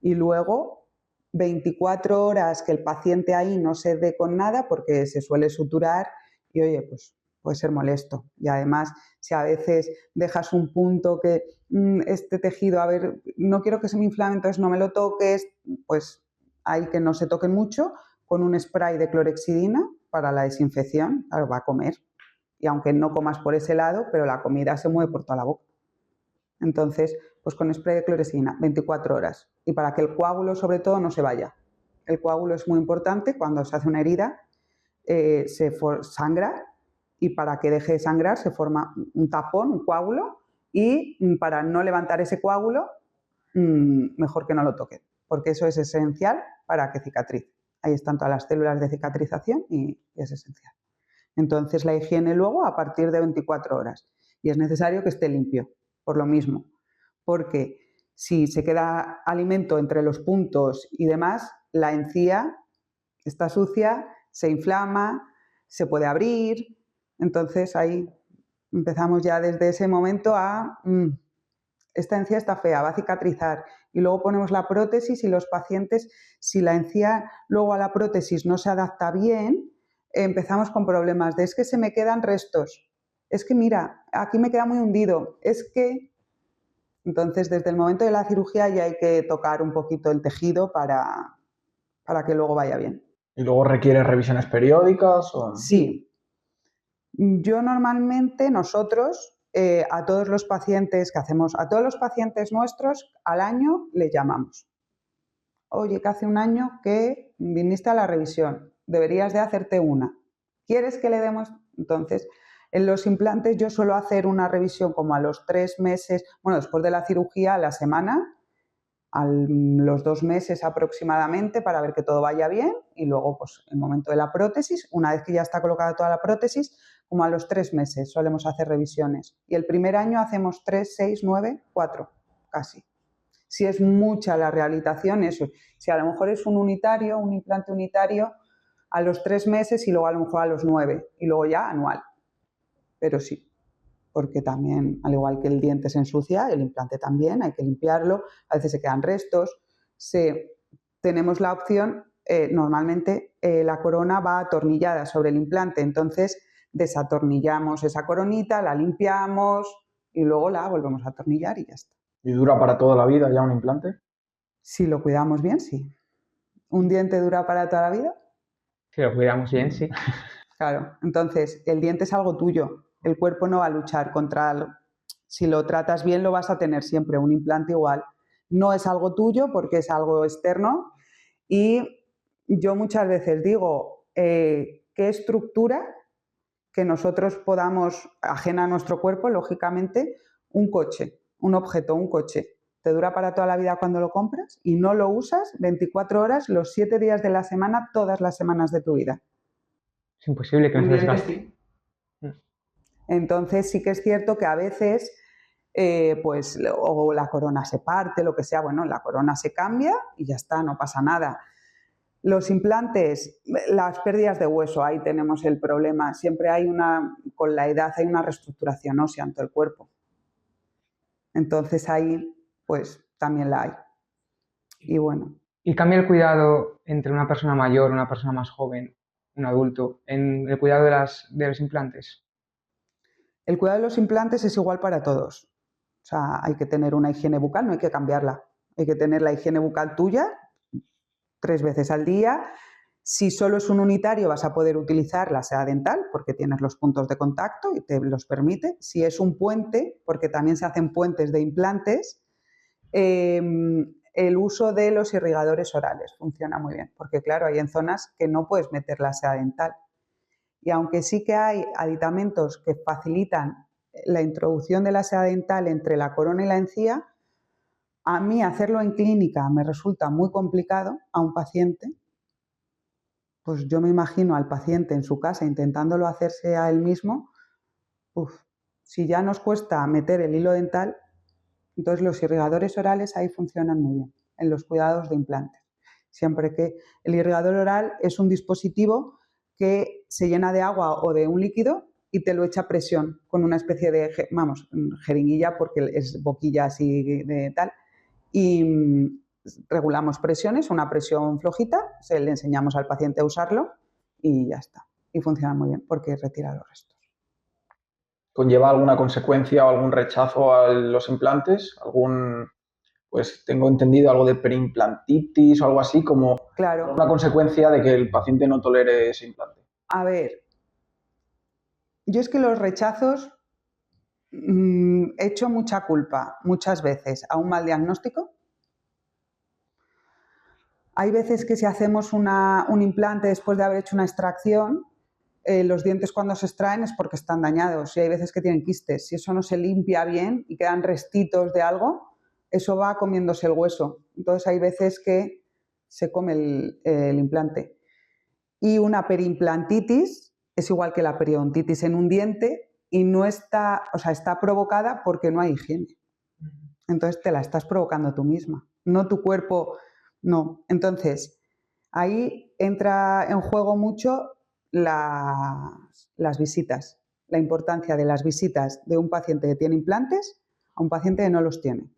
Y luego 24 horas que el paciente ahí no se dé con nada porque se suele suturar y oye, pues puede ser molesto. Y además, si a veces dejas un punto que este tejido, a ver, no quiero que se me inflame, entonces no me lo toques, pues hay que no se toquen mucho con un spray de clorexidina para la desinfección, claro, va a comer. Y aunque no comas por ese lado, pero la comida se mueve por toda la boca. Entonces, pues con spray de clorexidina, 24 horas. Y para que el coágulo, sobre todo, no se vaya. El coágulo es muy importante cuando se hace una herida, se sangra y para que deje de sangrar se forma un tapón, un coágulo y para no levantar ese coágulo, mejor que no lo toquen, porque eso es esencial para que cicatrice. Ahí están todas las células de cicatrización y es esencial. Entonces, la higiene luego a partir de 24 horas. Y es necesario que esté limpio, por lo mismo. Porque si se queda alimento entre los puntos y demás, la encía está sucia, se inflama, se puede abrir. Entonces, ahí empezamos ya desde ese momento a... esta encía está fea, va a cicatrizar. Y luego ponemos la prótesis y los pacientes, si la encía luego a la prótesis no se adapta bien, empezamos con problemas de es que se me quedan restos, es que mira, aquí me queda muy hundido, es que... Entonces, desde el momento de la cirugía ya hay que tocar un poquito el tejido para que luego vaya bien. ¿Y luego requiere revisiones periódicas? O... Sí. Yo normalmente, nosotros, a todos los pacientes que hacemos, a todos los pacientes nuestros, al año les llamamos. Oye, que hace un año que viniste a la revisión, deberías de hacerte una. ¿Quieres que le demos? Entonces, en los implantes yo suelo hacer una revisión como a los 3 meses, bueno, después de la cirugía, a la semana, a los 2 meses aproximadamente para ver que todo vaya bien y luego, pues, el momento de la prótesis, una vez que ya está colocada toda la prótesis, como a los 3 meses solemos hacer revisiones. Y el primer año hacemos 3, 6, 9, 4, casi. Si es mucha la rehabilitación, eso. Si a lo mejor es un unitario, un implante unitario, a los 3 meses y luego a lo mejor a los 9 y luego ya anual. Pero sí, porque también, al igual que el diente se ensucia, el implante también, hay que limpiarlo, a veces se quedan restos. Tenemos la opción, normalmente la corona va atornillada sobre el implante, entonces desatornillamos esa coronita, la limpiamos y luego la volvemos a atornillar y ya está. ¿Y dura para toda la vida ya un implante? Si lo cuidamos bien, sí. ¿Un diente dura para toda la vida? Si lo cuidamos bien, sí. Claro, entonces el diente es algo tuyo. El cuerpo no va a luchar contra algo. Si lo tratas bien, lo vas a tener siempre, un implante igual. No es algo tuyo porque es algo externo y yo muchas veces digo, ¿qué estructura que nosotros podamos, ajena a nuestro cuerpo, lógicamente, un coche, un objeto, un coche? Te dura para toda la vida cuando lo compras y no lo usas 24 horas, los 7 días de la semana, todas las semanas de tu vida. Es imposible que no se desgaste. Entonces sí que es cierto que a veces pues o la corona se parte, lo que sea, bueno, la corona se cambia y ya está, no pasa nada. Los implantes, las pérdidas de hueso, ahí tenemos el problema. Siempre hay con la edad hay una reestructuración ósea en todo el cuerpo. Entonces ahí pues también la hay. Y bueno. ¿Y cambia el cuidado entre una persona mayor, una persona más joven, un adulto, en el cuidado de los implantes? El cuidado de los implantes es igual para todos. O sea, hay que tener una higiene bucal, no hay que cambiarla. Hay que tener la higiene bucal tuya 3 veces al día. Si solo es un unitario vas a poder utilizar la seda dental porque tienes los puntos de contacto y te los permite. Si es un puente, porque también se hacen puentes de implantes, el uso de los irrigadores orales funciona muy bien, porque claro, hay en zonas que no puedes meter la seda dental. Y aunque sí que hay aditamentos que facilitan la introducción de la seda dental entre la corona y la encía, a mí hacerlo en clínica me resulta muy complicado a un paciente pues yo me imagino al paciente en su casa intentándolo hacerse a él mismo. Si ya nos cuesta meter el hilo dental, entonces los irrigadores orales ahí funcionan muy bien, en los cuidados de implantes. Siempre que el irrigador oral es un dispositivo que se llena de agua o de un líquido y te lo echa a presión con una especie de, jeringuilla, porque es boquilla así de tal, y regulamos presiones, una presión flojita, le enseñamos al paciente a usarlo y ya está. Y funciona muy bien porque retira los restos. ¿Conlleva alguna consecuencia o algún rechazo a los implantes? Pues tengo entendido algo de preimplantitis o algo así, como claro, una consecuencia de que el paciente no tolere ese implante. A ver, yo es que los rechazos he hecho mucha culpa muchas veces a un mal diagnóstico. Hay veces que si hacemos un implante después de haber hecho una extracción, los dientes cuando se extraen es porque están dañados y hay veces que tienen quistes. Si eso no se limpia bien y quedan restitos de algo, eso va comiéndose el hueso. Entonces hay veces que se come el implante. Y una periimplantitis es igual que la periodontitis en un diente y no está, está provocada porque no hay higiene. Entonces te la estás provocando tú misma, no tu cuerpo, no. Entonces, ahí entra en juego mucho las visitas, la importancia de las visitas de un paciente que tiene implantes a un paciente que no los tiene.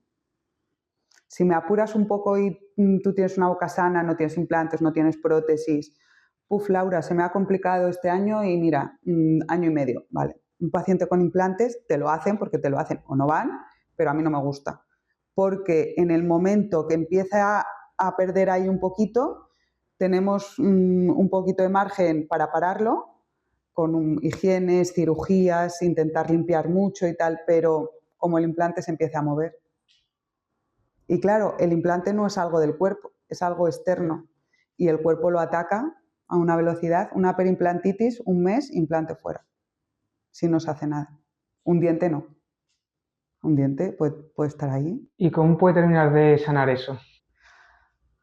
Si me apuras un poco y tú tienes una boca sana, no tienes implantes, no tienes prótesis, Laura, se me ha complicado este año y mira, año y medio, vale. Un paciente con implantes te lo hacen porque te lo hacen o no van, pero a mí no me gusta. Porque en el momento que empieza a perder ahí un poquito, tenemos un poquito de margen para pararlo, con higienes, cirugías, intentar limpiar mucho y tal, pero como el implante se empieza a mover. Y claro, el implante no es algo del cuerpo, es algo externo y el cuerpo lo ataca a una velocidad. Una perimplantitis, un mes, implante fuera, si no se hace nada. Un diente no. Un diente puede estar ahí. ¿Y cómo puede terminar de sanar eso?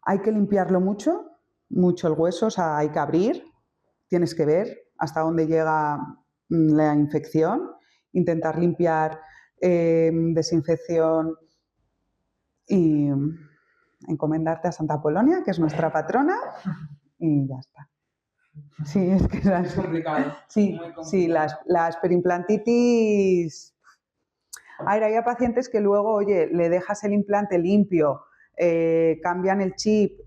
Hay que limpiarlo mucho, mucho el hueso, hay que abrir, tienes que ver hasta dónde llega la infección, intentar limpiar, desinfección y encomendarte a Santa Polonia, que es nuestra patrona, y ya está. Sí, es que es complicado. Sí, muy complicado. Sí, las perimplantitis. A ver, hay pacientes que luego, oye, le dejas el implante limpio, cambian el chip,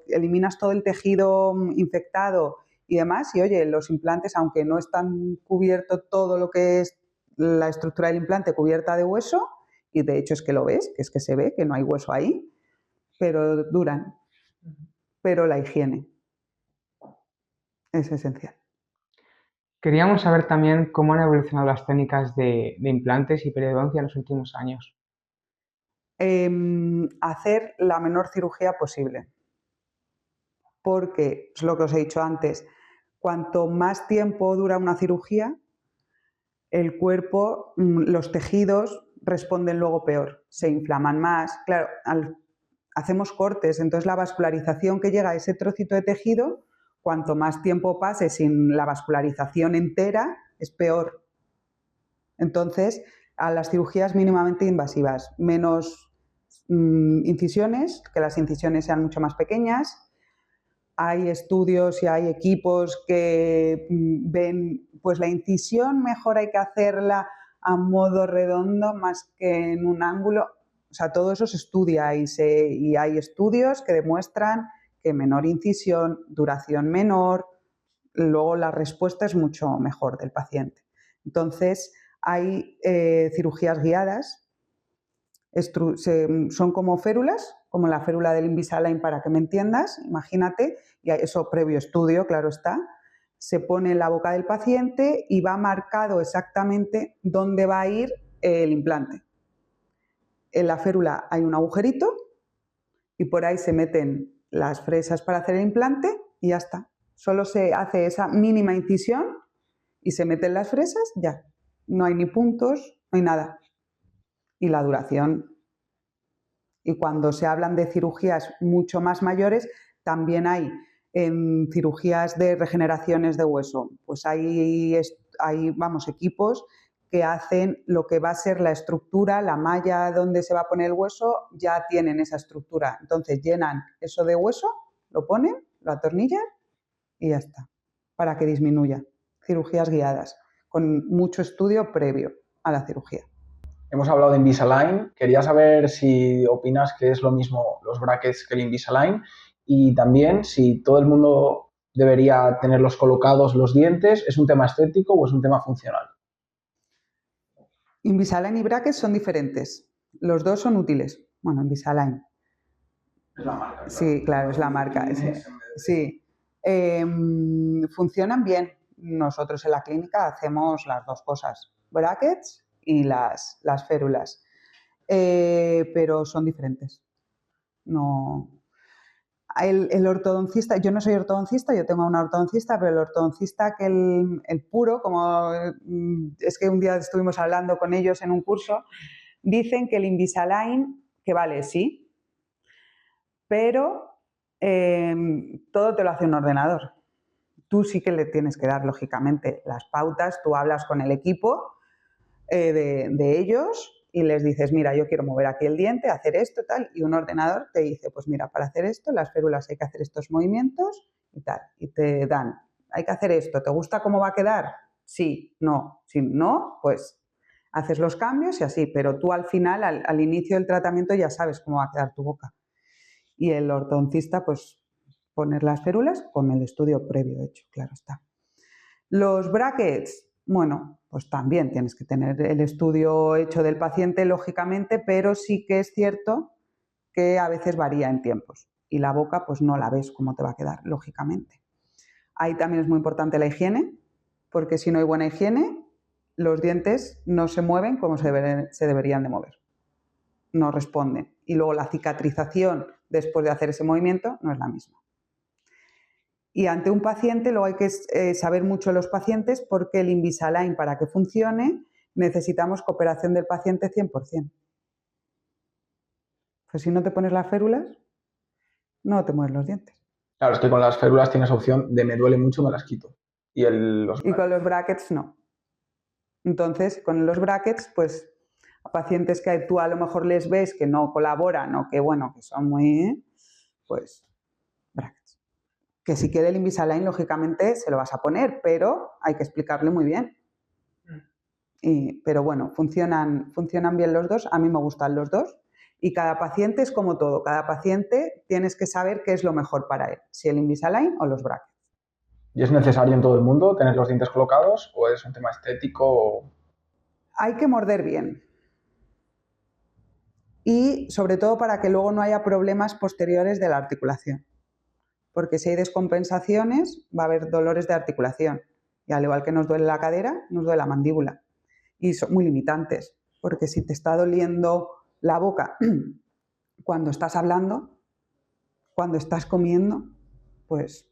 eliminas todo el tejido infectado y demás, y oye, los implantes, aunque no están cubierto todo lo que es la estructura del implante cubierta de hueso, y de hecho es que lo ves, que es que se ve que no hay hueso ahí, pero duran. Pero la higiene es esencial. Queríamos saber también cómo han evolucionado las técnicas de implantes y periodoncia en los últimos años. Hacer la menor cirugía posible. Porque, es lo que os he dicho antes, cuanto más tiempo dura una cirugía, el cuerpo, los tejidos responden luego peor, se inflaman más. Claro, hacemos cortes, entonces la vascularización que llega a ese trocito de tejido, cuanto más tiempo pase sin la vascularización entera, es peor. Entonces, a las cirugías mínimamente invasivas, menos incisiones, que las incisiones sean mucho más pequeñas. Hay estudios y hay equipos que ven, pues la incisión mejor hay que hacerla a modo redondo más que en un ángulo. O sea, todo eso se estudia y hay estudios que demuestran que menor incisión, duración menor, luego la respuesta es mucho mejor del paciente. Entonces, hay cirugías guiadas, son como férulas, como la férula del Invisalign, para que me entiendas, imagínate, y eso previo estudio, claro está, se pone en la boca del paciente y va marcado exactamente dónde va a ir el implante. En la férula hay un agujerito y por ahí se meten las fresas para hacer el implante y ya está. Solo se hace esa mínima incisión y se meten las fresas, ya. No hay ni puntos, no hay nada. Y la duración. Y cuando se hablan de cirugías mucho más mayores, también hay En cirugías de regeneraciones de hueso, pues hay vamos, equipos que hacen lo que va a ser la estructura, la malla donde se va a poner el hueso, ya tienen esa estructura. Entonces llenan eso de hueso, lo ponen, lo atornillan y ya está, para que disminuya. Cirugías guiadas, con mucho estudio previo a la cirugía. Hemos hablado de Invisalign. Quería saber si opinas que es lo mismo los brackets que el Invisalign y también si todo el mundo debería tenerlos colocados los dientes. ¿Es un tema estético o es un tema funcional? Invisalign y brackets son diferentes. Los dos son útiles. Bueno, Invisalign. Es la marca. Claro. Sí, claro, es la marca. Sí. Funcionan bien. Nosotros en la clínica hacemos las dos cosas, brackets y las férulas. Pero son diferentes. No. El ortodoncista, yo no soy ortodoncista, yo tengo una ortodoncista, pero el ortodoncista que el puro, como es que un día estuvimos hablando con ellos en un curso, dicen que el Invisalign, que vale, sí, pero todo te lo hace un ordenador. Tú sí que le tienes que dar, lógicamente, las pautas, tú hablas con el equipo de ellos y les dices, mira, yo quiero mover aquí el diente, hacer esto, tal, y un ordenador te dice, pues mira, para hacer esto, las férulas hay que hacer estos movimientos y tal, y te dan, hay que hacer esto, ¿te gusta cómo va a quedar? Sí, no, si no, pues haces los cambios y así, pero tú al final, al inicio del tratamiento ya sabes cómo va a quedar tu boca. Y el ortodoncista, pues poner las férulas con el estudio previo hecho, claro está. Los brackets, bueno, pues también tienes que tener el estudio hecho del paciente, lógicamente, pero sí que es cierto que a veces varía en tiempos y la boca pues no la ves cómo te va a quedar, lógicamente. Ahí también es muy importante la higiene, porque si no hay buena higiene, los dientes no se mueven como se deberían de mover, no responden. Y luego la cicatrización después de hacer ese movimiento no es la misma. Y ante un paciente, luego hay que saber mucho de los pacientes porque el Invisalign, para que funcione, necesitamos cooperación del paciente 100%. Pues si no te pones las férulas, no te mueves los dientes. Claro, es que con las férulas tienes opción de me duele mucho, me las quito. Y con los brackets no. Entonces, con los brackets, pues a pacientes que tú a lo mejor les ves que no colaboran o que, bueno, que son muy, pues, brackets. Que si quiere el Invisalign, lógicamente se lo vas a poner, pero hay que explicarle muy bien. Pero bueno, funcionan bien los dos, a mí me gustan los dos. Y cada paciente es como todo, cada paciente tienes que saber qué es lo mejor para él, si el Invisalign o los brackets. ¿Y es necesario en todo el mundo tener los dientes colocados o es un tema estético? Hay que morder bien. Y sobre todo para que luego no haya problemas posteriores de la articulación. Porque si hay descompensaciones va a haber dolores de articulación. Y al igual que nos duele la cadera, nos duele la mandíbula. Y son muy limitantes, porque si te está doliendo la boca cuando estás hablando, cuando estás comiendo, pues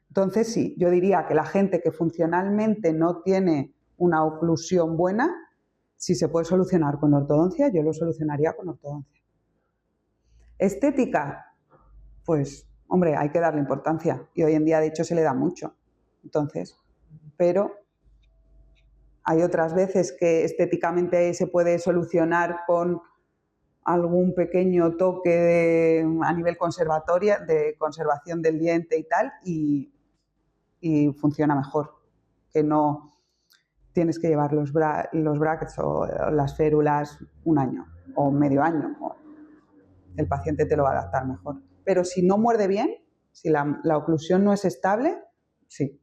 entonces sí, yo diría que la gente que funcionalmente no tiene una oclusión buena, si se puede solucionar con ortodoncia, yo lo solucionaría con ortodoncia. Estética, pues hombre, hay que darle importancia y hoy en día de hecho se le da mucho. Entonces, pero hay otras veces que estéticamente se puede solucionar con algún pequeño toque a nivel de conservación del diente y tal, y funciona mejor, que no tienes que llevar los brackets o las férulas un año o medio año. El paciente te lo va a adaptar mejor. Pero si no muerde bien, si la oclusión no es estable, sí.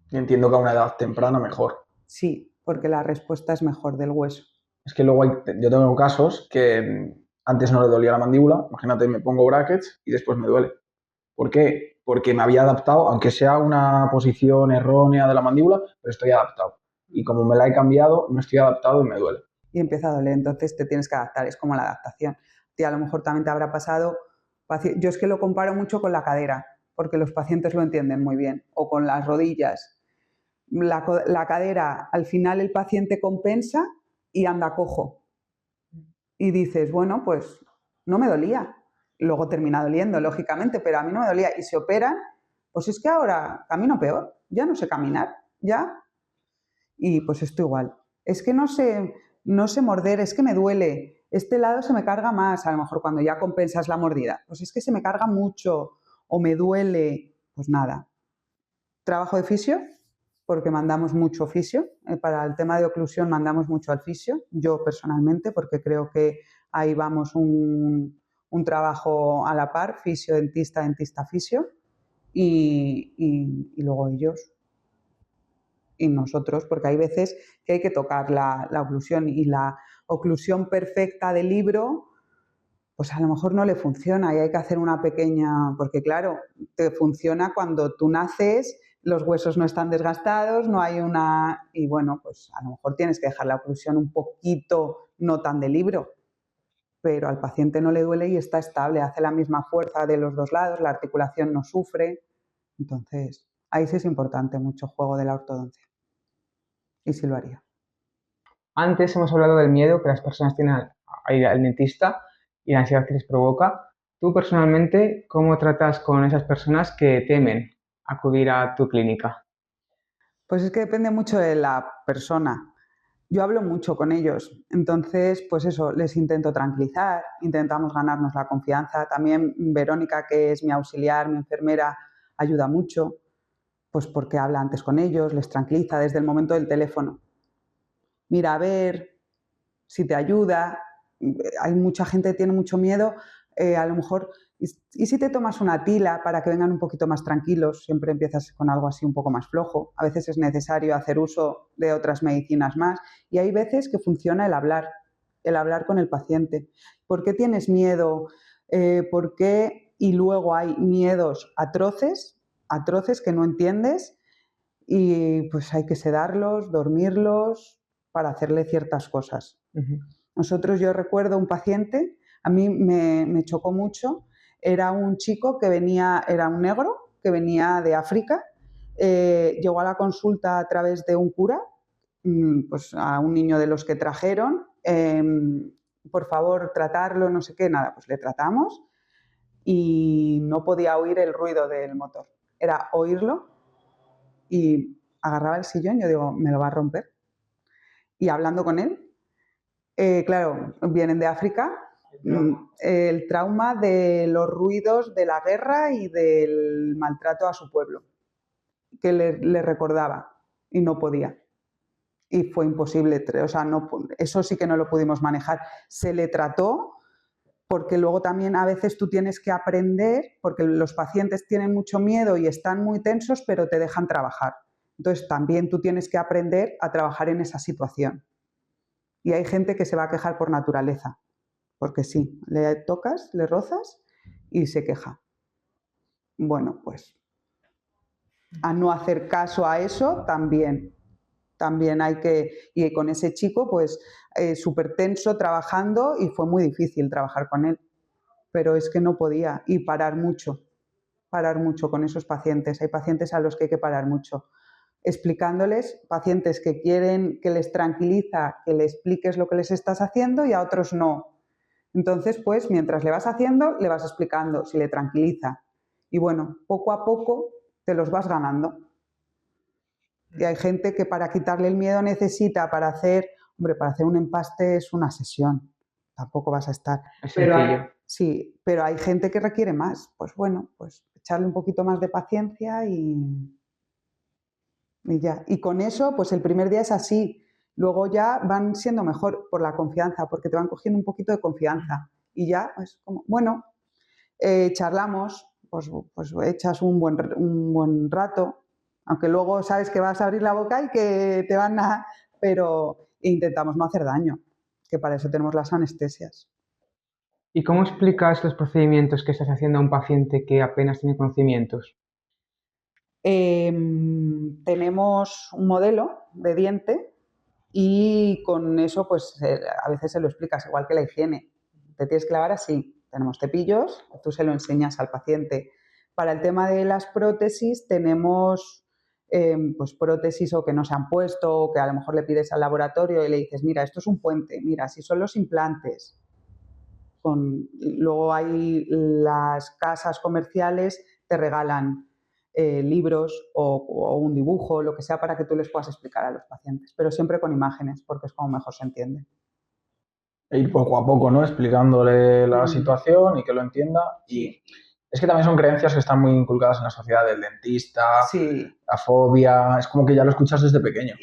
Y entiendo que a una edad temprana mejor. Sí, porque la respuesta es mejor del hueso. Es que luego yo tengo casos que antes no le dolía la mandíbula, imagínate, me pongo brackets y después me duele. ¿Por qué? Porque me había adaptado, aunque sea una posición errónea de la mandíbula, pero estoy adaptado. Y como me la he cambiado, no estoy adaptado y me duele. Y empieza a doler, entonces te tienes que adaptar, es como la adaptación. A lo mejor también te habrá pasado, yo es que lo comparo mucho con la cadera, porque los pacientes lo entienden muy bien, o con las rodillas. La cadera, al final el paciente compensa y anda cojo. Y dices, bueno, pues no me dolía, Luego termina doliendo, lógicamente, pero a mí no me dolía. Y se operan, pues es que ahora camino peor, ya no sé caminar, ya. Y pues esto igual. Es que no sé morder, es que me duele. Este lado se me carga más, a lo mejor cuando ya compensas la mordida. Pues es que se me carga mucho o me duele. Pues nada. Trabajo de fisio, porque mandamos mucho fisio. Para el tema de oclusión mandamos mucho al fisio, yo personalmente, porque creo que ahí vamos un trabajo a la par, fisio, dentista, dentista, fisio, y luego ellos y nosotros, porque hay veces que hay que tocar la oclusión y la oclusión perfecta del libro, pues a lo mejor no le funciona y hay que hacer una pequeña, porque claro, te funciona cuando tú naces, los huesos no están desgastados, no hay una, y bueno, pues a lo mejor tienes que dejar la oclusión un poquito, no tan de libro, pero al paciente no le duele y está estable, hace la misma fuerza de los dos lados, la articulación no sufre, entonces ahí sí es importante mucho juego de la ortodoncia y sí lo haría. Antes hemos hablado del miedo que las personas tienen a ir al dentista y la ansiedad que les provoca. Tú personalmente, ¿cómo tratas con esas personas que temen acudir a tu clínica? Pues es que depende mucho de la persona. Yo hablo mucho con ellos, entonces, pues eso, les intento tranquilizar, intentamos ganarnos la confianza. También Verónica, que es mi auxiliar, mi enfermera, ayuda mucho, pues porque habla antes con ellos, les tranquiliza desde el momento del teléfono. Mira, a ver si te ayuda. Hay mucha gente que tiene mucho miedo, a lo mejor, ¿y si te tomas una tila para que vengan un poquito más tranquilos? Siempre empiezas con algo así un poco más flojo. A veces es necesario hacer uso de otras medicinas más y hay veces que funciona el hablar con el paciente. ¿Por qué tienes miedo? ¿Por qué? Y luego hay miedos atroces que no entiendes y pues hay que sedarlos, dormirlos para hacerle ciertas cosas. Ujú. Yo recuerdo un paciente, a mí me chocó mucho, era un chico que venía, era un negro, que venía de África, llegó a la consulta a través de un cura, pues a un niño de los que trajeron, por favor tratarlo, no sé qué, nada, pues le tratamos y no podía oír el ruido del motor, era oírlo y agarraba el sillón, yo digo, me lo va a romper. Y hablando con él, claro, vienen de África, el trauma de los ruidos de la guerra y del maltrato a su pueblo, que le recordaba y no podía. Y fue imposible, o sea, no, eso sí que no lo pudimos manejar. Se le trató porque luego también a veces tú tienes que aprender, porque los pacientes tienen mucho miedo y están muy tensos, pero te dejan trabajar. Entonces también tú tienes que aprender a trabajar en esa situación. Y hay gente que se va a quejar por naturaleza, porque sí, le tocas, le rozas y se queja. Bueno, pues a no hacer caso a eso también hay que, y con ese chico pues súper tenso trabajando y fue muy difícil trabajar con él, pero es que no podía y parar mucho con esos pacientes. Hay pacientes a los que hay que parar mucho, explicándoles, pacientes que quieren que les tranquiliza, que le expliques lo que les estás haciendo y a otros no. Entonces, pues mientras le vas haciendo, le vas explicando si le tranquiliza. Y bueno, poco a poco te los vas ganando. Y hay gente que para quitarle el miedo necesita para hacer un empaste es una sesión. Tampoco vas a estar. Es sencillo. Sí, pero hay gente que requiere más. Pues bueno, pues echarle un poquito más de paciencia y ya. Y con eso, pues el primer día es así. Luego ya van siendo mejor por la confianza, porque te van cogiendo un poquito de confianza. Y ya, pues como, bueno, charlamos, pues echas un buen rato, aunque luego sabes que vas a abrir la boca y que te van a... Pero intentamos no hacer daño, que para eso tenemos las anestesias. ¿Y cómo explicas los procedimientos que estás haciendo a un paciente que apenas tiene conocimientos? Tenemos un modelo de diente y con eso pues a veces se lo explicas, igual que la higiene. Te tienes que lavar así. Tenemos cepillos, tú se lo enseñas al paciente. Para el tema de las prótesis tenemos pues prótesis o que no se han puesto o que a lo mejor le pides al laboratorio y le dices, mira, esto es un puente, mira, si son los implantes. Luego hay las casas comerciales, te regalan libros o un dibujo, lo que sea, para que tú les puedas explicar a los pacientes, pero siempre con imágenes, porque es como mejor se entiende. E ir poco a poco, ¿no? Explicándole la situación y que lo entienda. Y es que también son creencias que están muy inculcadas en la sociedad del dentista, Sí. la fobia, es como que ya lo escuchas desde pequeño.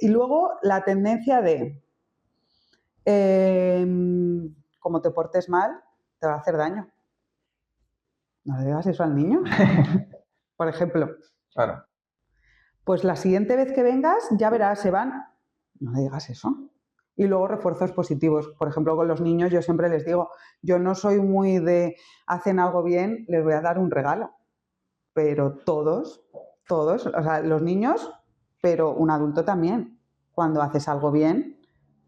Y luego la tendencia de, como te portes mal, te va a hacer daño. No le digas eso al niño, por ejemplo. Claro. Pues la siguiente vez que vengas, ya verás, se van. No le digas eso. Y luego refuerzos positivos. Por ejemplo, con los niños yo siempre les digo, yo no soy muy de hacen algo bien, les voy a dar un regalo. Pero todos, o sea, los niños, pero un adulto también. Cuando haces algo bien,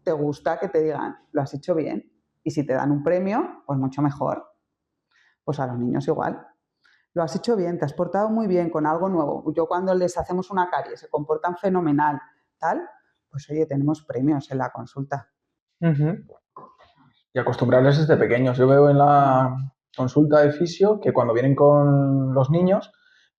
te gusta que te digan, lo has hecho bien. Y si te dan un premio, pues mucho mejor. Pues a los niños igual. Lo has hecho bien, te has portado muy bien con algo nuevo. Yo cuando les hacemos una caries, se comportan fenomenal, tal, pues oye, tenemos premios en la consulta. Y acostumbrarles desde pequeños. Yo veo en la consulta de fisio que cuando vienen con los niños,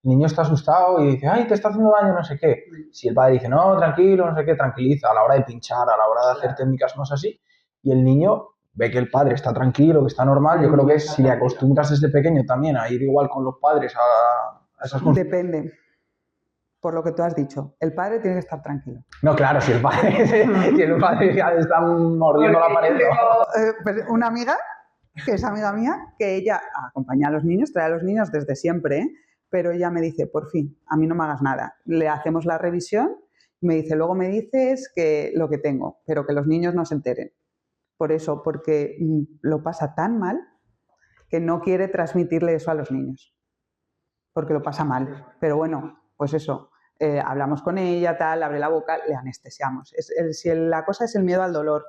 el niño está asustado y dice, ay, te está haciendo daño, no sé qué. Si el padre dice, no, tranquilo, no sé qué, tranquiliza a la hora de pinchar, a la hora de hacer técnicas no es así, y el niño ve que el padre está tranquilo, que está normal. Yo creo que si le acostumbras desde pequeño también a ir igual con los padres a esas consultas. Depende, por lo que tú has dicho. El padre tiene que estar tranquilo. No, claro, si el padre ya está mordiendo la pared. Pues una amiga, que es amiga mía, que ella acompaña a los niños, trae a los niños desde siempre, ¿eh? Pero ella me dice, por fin, a mí no me hagas nada. Le hacemos la revisión y me dice, luego me dices que lo que tengo, pero que los niños no se enteren. Por eso, porque lo pasa tan mal que no quiere transmitirle eso a los niños, porque lo pasa mal. Pero bueno, pues eso, hablamos con ella, tal, abre la boca, le anestesiamos. Si la cosa es el miedo al dolor,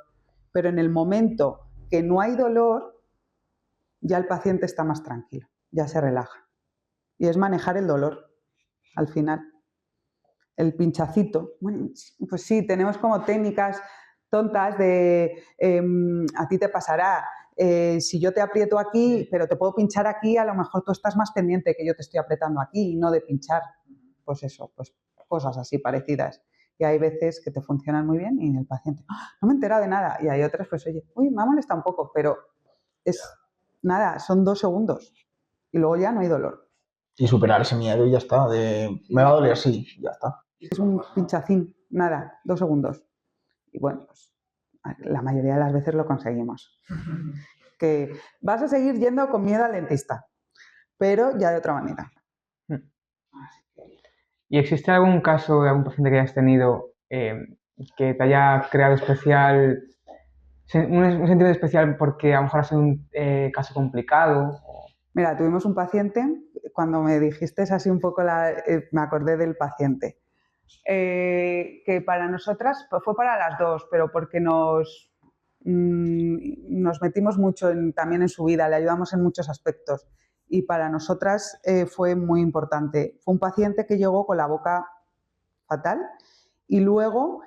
pero en el momento que no hay dolor, ya el paciente está más tranquilo, ya se relaja. Y es manejar el dolor, al final. El pinchacito. Bueno, pues sí, tenemos como técnicas tontas de a ti te pasará. Si yo te aprieto aquí, pero te puedo pinchar aquí, a lo mejor tú estás más pendiente que yo te estoy apretando aquí y no de pinchar. Pues eso, pues cosas así parecidas. Y hay veces que te funcionan muy bien y el paciente, no me he enterado de nada. Y hay otras, pues oye, uy, me ha molestado un poco, pero es nada, son 2 segundos. Y luego ya no hay dolor. Y superar ese miedo y ya está. Me va a doler, sí, ya está. Es un pinchacín, nada, 2 segundos. Y bueno, pues la mayoría de las veces lo conseguimos. Que vas a seguir yendo con miedo al dentista, pero ya de otra manera. ¿Y existe algún caso de algún paciente que hayas tenido que te haya creado un sentido especial porque a lo mejor ha sido un caso complicado? Mira, tuvimos un paciente, cuando me dijiste así un poco, me acordé del paciente, que para nosotras, pues fue para las dos, pero porque nos metimos mucho también en su vida, le ayudamos en muchos aspectos. Y para nosotras fue muy importante. Fue un paciente que llegó con la boca fatal y luego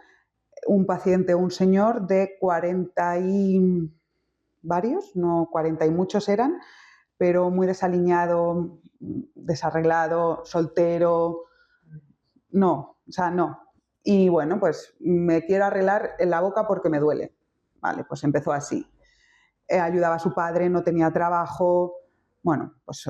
un señor de 40 y varios, no 40 y muchos eran, pero muy desaliñado, desarreglado, soltero, no, o sea, no. Y bueno, pues me quiero arreglar en la boca porque me duele. Vale, pues empezó así. Ayudaba a su padre, no tenía trabajo, bueno, pues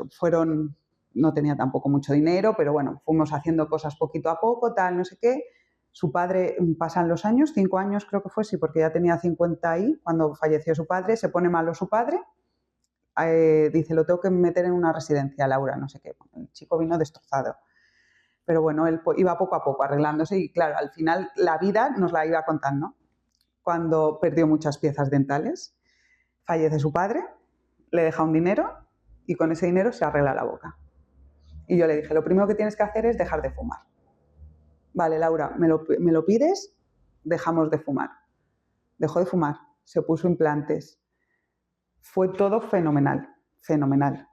no tenía tampoco mucho dinero, pero bueno, fuimos haciendo cosas poquito a poco, tal, no sé qué. Su padre, pasan los años, 5 años creo que fue, sí, porque ya tenía 50 y cuando falleció su padre, se pone malo su padre, dice, lo tengo que meter en una residencia, Laura, no sé qué. El chico vino destrozado. Pero bueno, él iba poco a poco arreglándose y claro, al final la vida nos la iba contando. Cuando perdió muchas piezas dentales, fallece su padre, le deja un dinero y con ese dinero se arregla la boca. Y yo le dije, lo primero que tienes que hacer es dejar de fumar. Vale, Laura, me lo pides, dejamos de fumar. Dejó de fumar, se puso implantes. Fue todo fenomenal, fenomenal.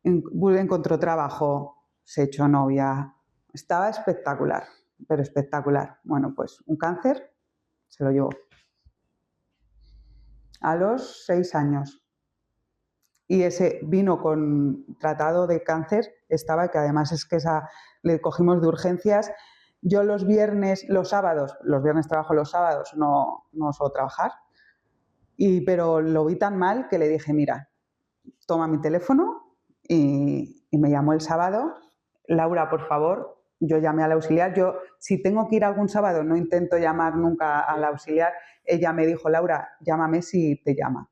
Encontró trabajo, se echó novia, estaba espectacular, pero espectacular. Bueno, pues un cáncer se lo llevó. A los 6 años. y ese vino con tratado de cáncer, estaba, que además es que le cogimos de urgencias. Yo los viernes trabajo, los sábados no suelo trabajar, pero lo vi tan mal que le dije, mira, toma mi teléfono, y me llamó el sábado, Laura, por favor, yo llamé al auxiliar, yo si tengo que ir algún sábado no intento llamar nunca al auxiliar, ella me dijo, Laura, llámame si te llama.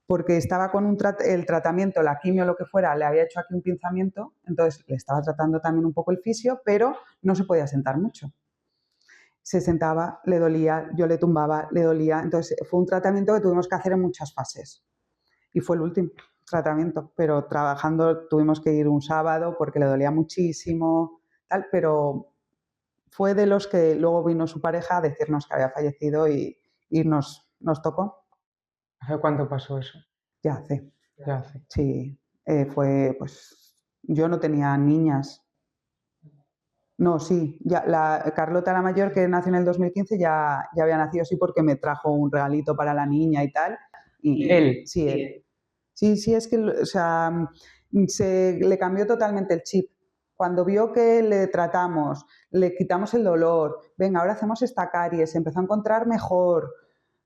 Porque estaba con el tratamiento, la quimio, lo que fuera, le había hecho aquí un pinzamiento, entonces le estaba tratando también un poco el fisio, pero no se podía sentar mucho. Se sentaba, le dolía, yo le tumbaba, le dolía, entonces fue un tratamiento que tuvimos que hacer en muchas fases. Y fue el último tratamiento, pero trabajando tuvimos que ir un sábado porque le dolía muchísimo, tal, pero fue de los que luego vino su pareja a decirnos que había fallecido y nos tocó. ¿Hace cuánto pasó eso? Ya hace. Ya hace. Sí, fue, pues, yo no tenía niñas. No, sí, ya Carlota, la mayor, que nació en el 2015, ya había nacido, sí, porque me trajo un regalito para la niña y tal. Y, ¿Él? Sí, él. Sí, es que, o sea, le cambió totalmente el chip. Cuando vio que le tratamos, le quitamos el dolor, venga, ahora hacemos esta caries, se empezó a encontrar mejor,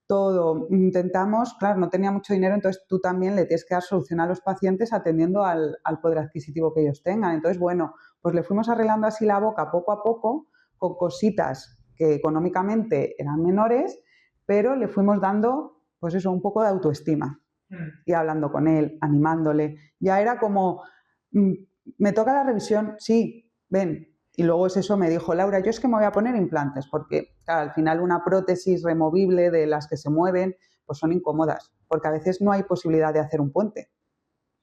todo. Intentamos, claro, no tenía mucho dinero, entonces tú también le tienes que dar solución a los pacientes atendiendo al poder adquisitivo que ellos tengan. Entonces, bueno, pues le fuimos arreglando así la boca poco a poco, con cositas que económicamente eran menores, pero le fuimos dando, pues eso, un poco de autoestima. Y hablando con él, animándole. Ya era como, me toca la revisión, sí, ven. Y luego es eso, me dijo, Laura, yo es que me voy a poner implantes, porque claro, al final una prótesis removible de las que se mueven, pues son incómodas, porque a veces no hay posibilidad de hacer un puente.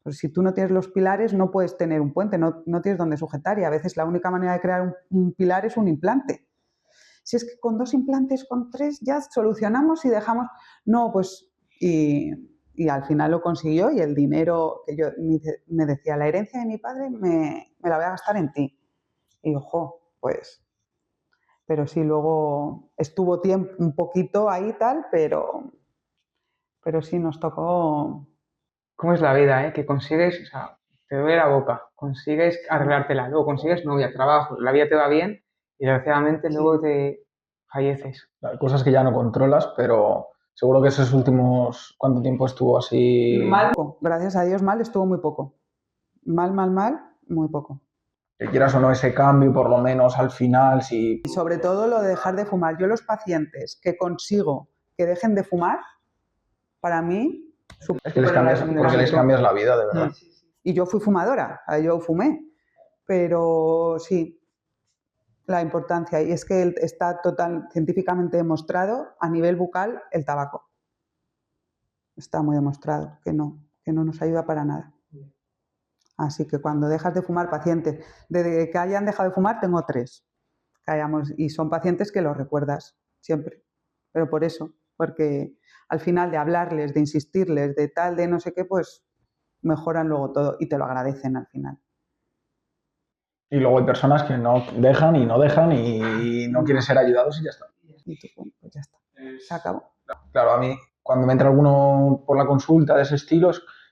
Pues si tú no tienes los pilares, no puedes tener un puente, no tienes dónde sujetar, y a veces la única manera de crear un pilar es un implante. Si es que con 2 implantes, con 3, ya solucionamos y dejamos... No, pues... Y al final lo consiguió, y el dinero que yo me decía, la herencia de mi padre me la voy a gastar en ti. Y ojo, pues... Pero sí, luego estuvo tiempo un poquito ahí tal, pero sí nos tocó... ¿Cómo es la vida, que consigues, o sea, te duele la boca, consigues arreglártela, luego consigues novia, trabajo, la vida te va bien y desgraciadamente luego te falleces. Cosas que ya no controlas, pero seguro que esos últimos, ¿cuánto tiempo estuvo así? Mal, gracias a Dios, mal estuvo muy poco. Mal, muy poco. Que quieras o no ese cambio, por lo menos al final, si... Y sobre todo lo de dejar de fumar. Yo los pacientes que consigo que dejen de fumar, para mí... Es que les cambias la vida, de verdad. Y yo fui fumadora, yo fumé, pero sí, la importancia. Y es que está científicamente demostrado a nivel bucal el tabaco. Está muy demostrado que no nos ayuda para nada. Así que cuando dejas de fumar, pacientes, desde que hayan dejado de fumar, tengo 3. Y son pacientes que los recuerdas siempre. Pero por eso, porque al final de hablarles, de insistirles, de tal, de no sé qué, pues mejoran luego todo y te lo agradecen al final. Y luego hay personas que no dejan y no dejan y no quieren ser ayudados y ya está. Y tú, bueno, pues ya está, se acabó. Claro, a mí cuando me entra alguno por la consulta de ese estilo,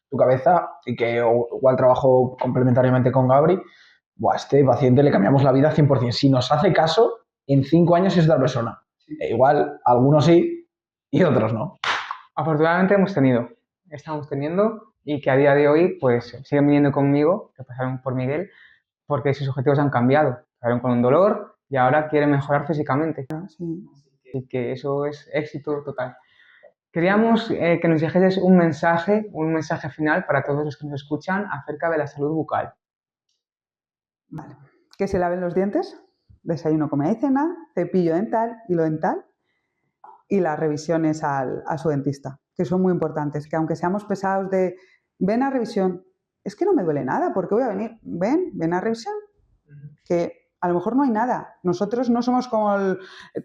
tu cabeza, y que igual trabajo complementariamente con Gabri, a este paciente le cambiamos la vida 100%. Si nos hace caso, en 5 años es otra persona. Igual algunos sí y otros no. Afortunadamente estamos teniendo y que a día de hoy pues siguen viniendo conmigo, que pasaron por Miguel, porque sus objetivos han cambiado. Pasaron con un dolor y ahora quieren mejorar físicamente. Sí. Así que eso es éxito total. Queríamos que nos dijeses un mensaje final para todos los que nos escuchan acerca de la salud bucal. Vale. Que se laven los dientes, desayuno, comida y cena, cepillo dental, hilo dental y las revisiones a su dentista, que son muy importantes. Que aunque seamos pesados de, ven a revisión, es que no me duele nada, ¿por qué voy a venir? Ven a revisión, que a lo mejor no hay nada. Nosotros no somos como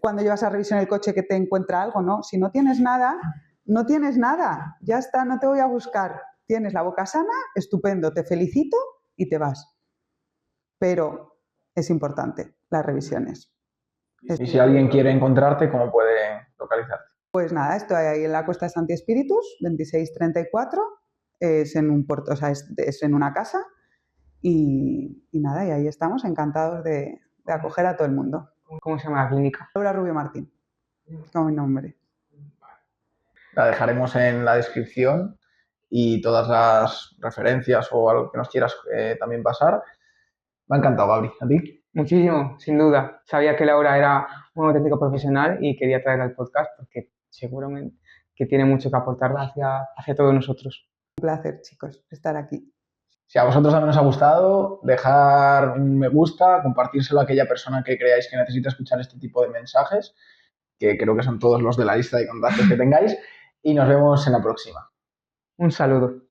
cuando llevas a revisión el coche que te encuentra algo, ¿no? Si no tienes nada, no tienes nada, ya está, no te voy a buscar. Tienes la boca sana, estupendo, te felicito y te vas. Pero es importante las revisiones. Y si alguien quiere encontrarte, ¿cómo puede localizarte? Pues nada, estoy ahí en la Cuesta de Santi Espíritus, 2634, es en un puerto, o sea, es en una casa y nada, y ahí estamos encantados de acoger a todo el mundo. ¿Cómo se llama la clínica? Laura Rubio Martín, como mi nombre. La dejaremos en la descripción y todas las referencias o algo que nos quieras también pasar. Me ha encantado, Gabri. ¿A ti? Muchísimo, sin duda. Sabía que Laura era un auténtico profesional y quería traerla al podcast porque seguramente que tiene mucho que aportar hacia todos nosotros. Un placer, chicos, estar aquí. Si a vosotros también os ha gustado, dejar un me gusta, compartírselo a aquella persona que creáis que necesita escuchar este tipo de mensajes, que creo que son todos los de la lista de contactos que tengáis, y nos vemos en la próxima. Un saludo.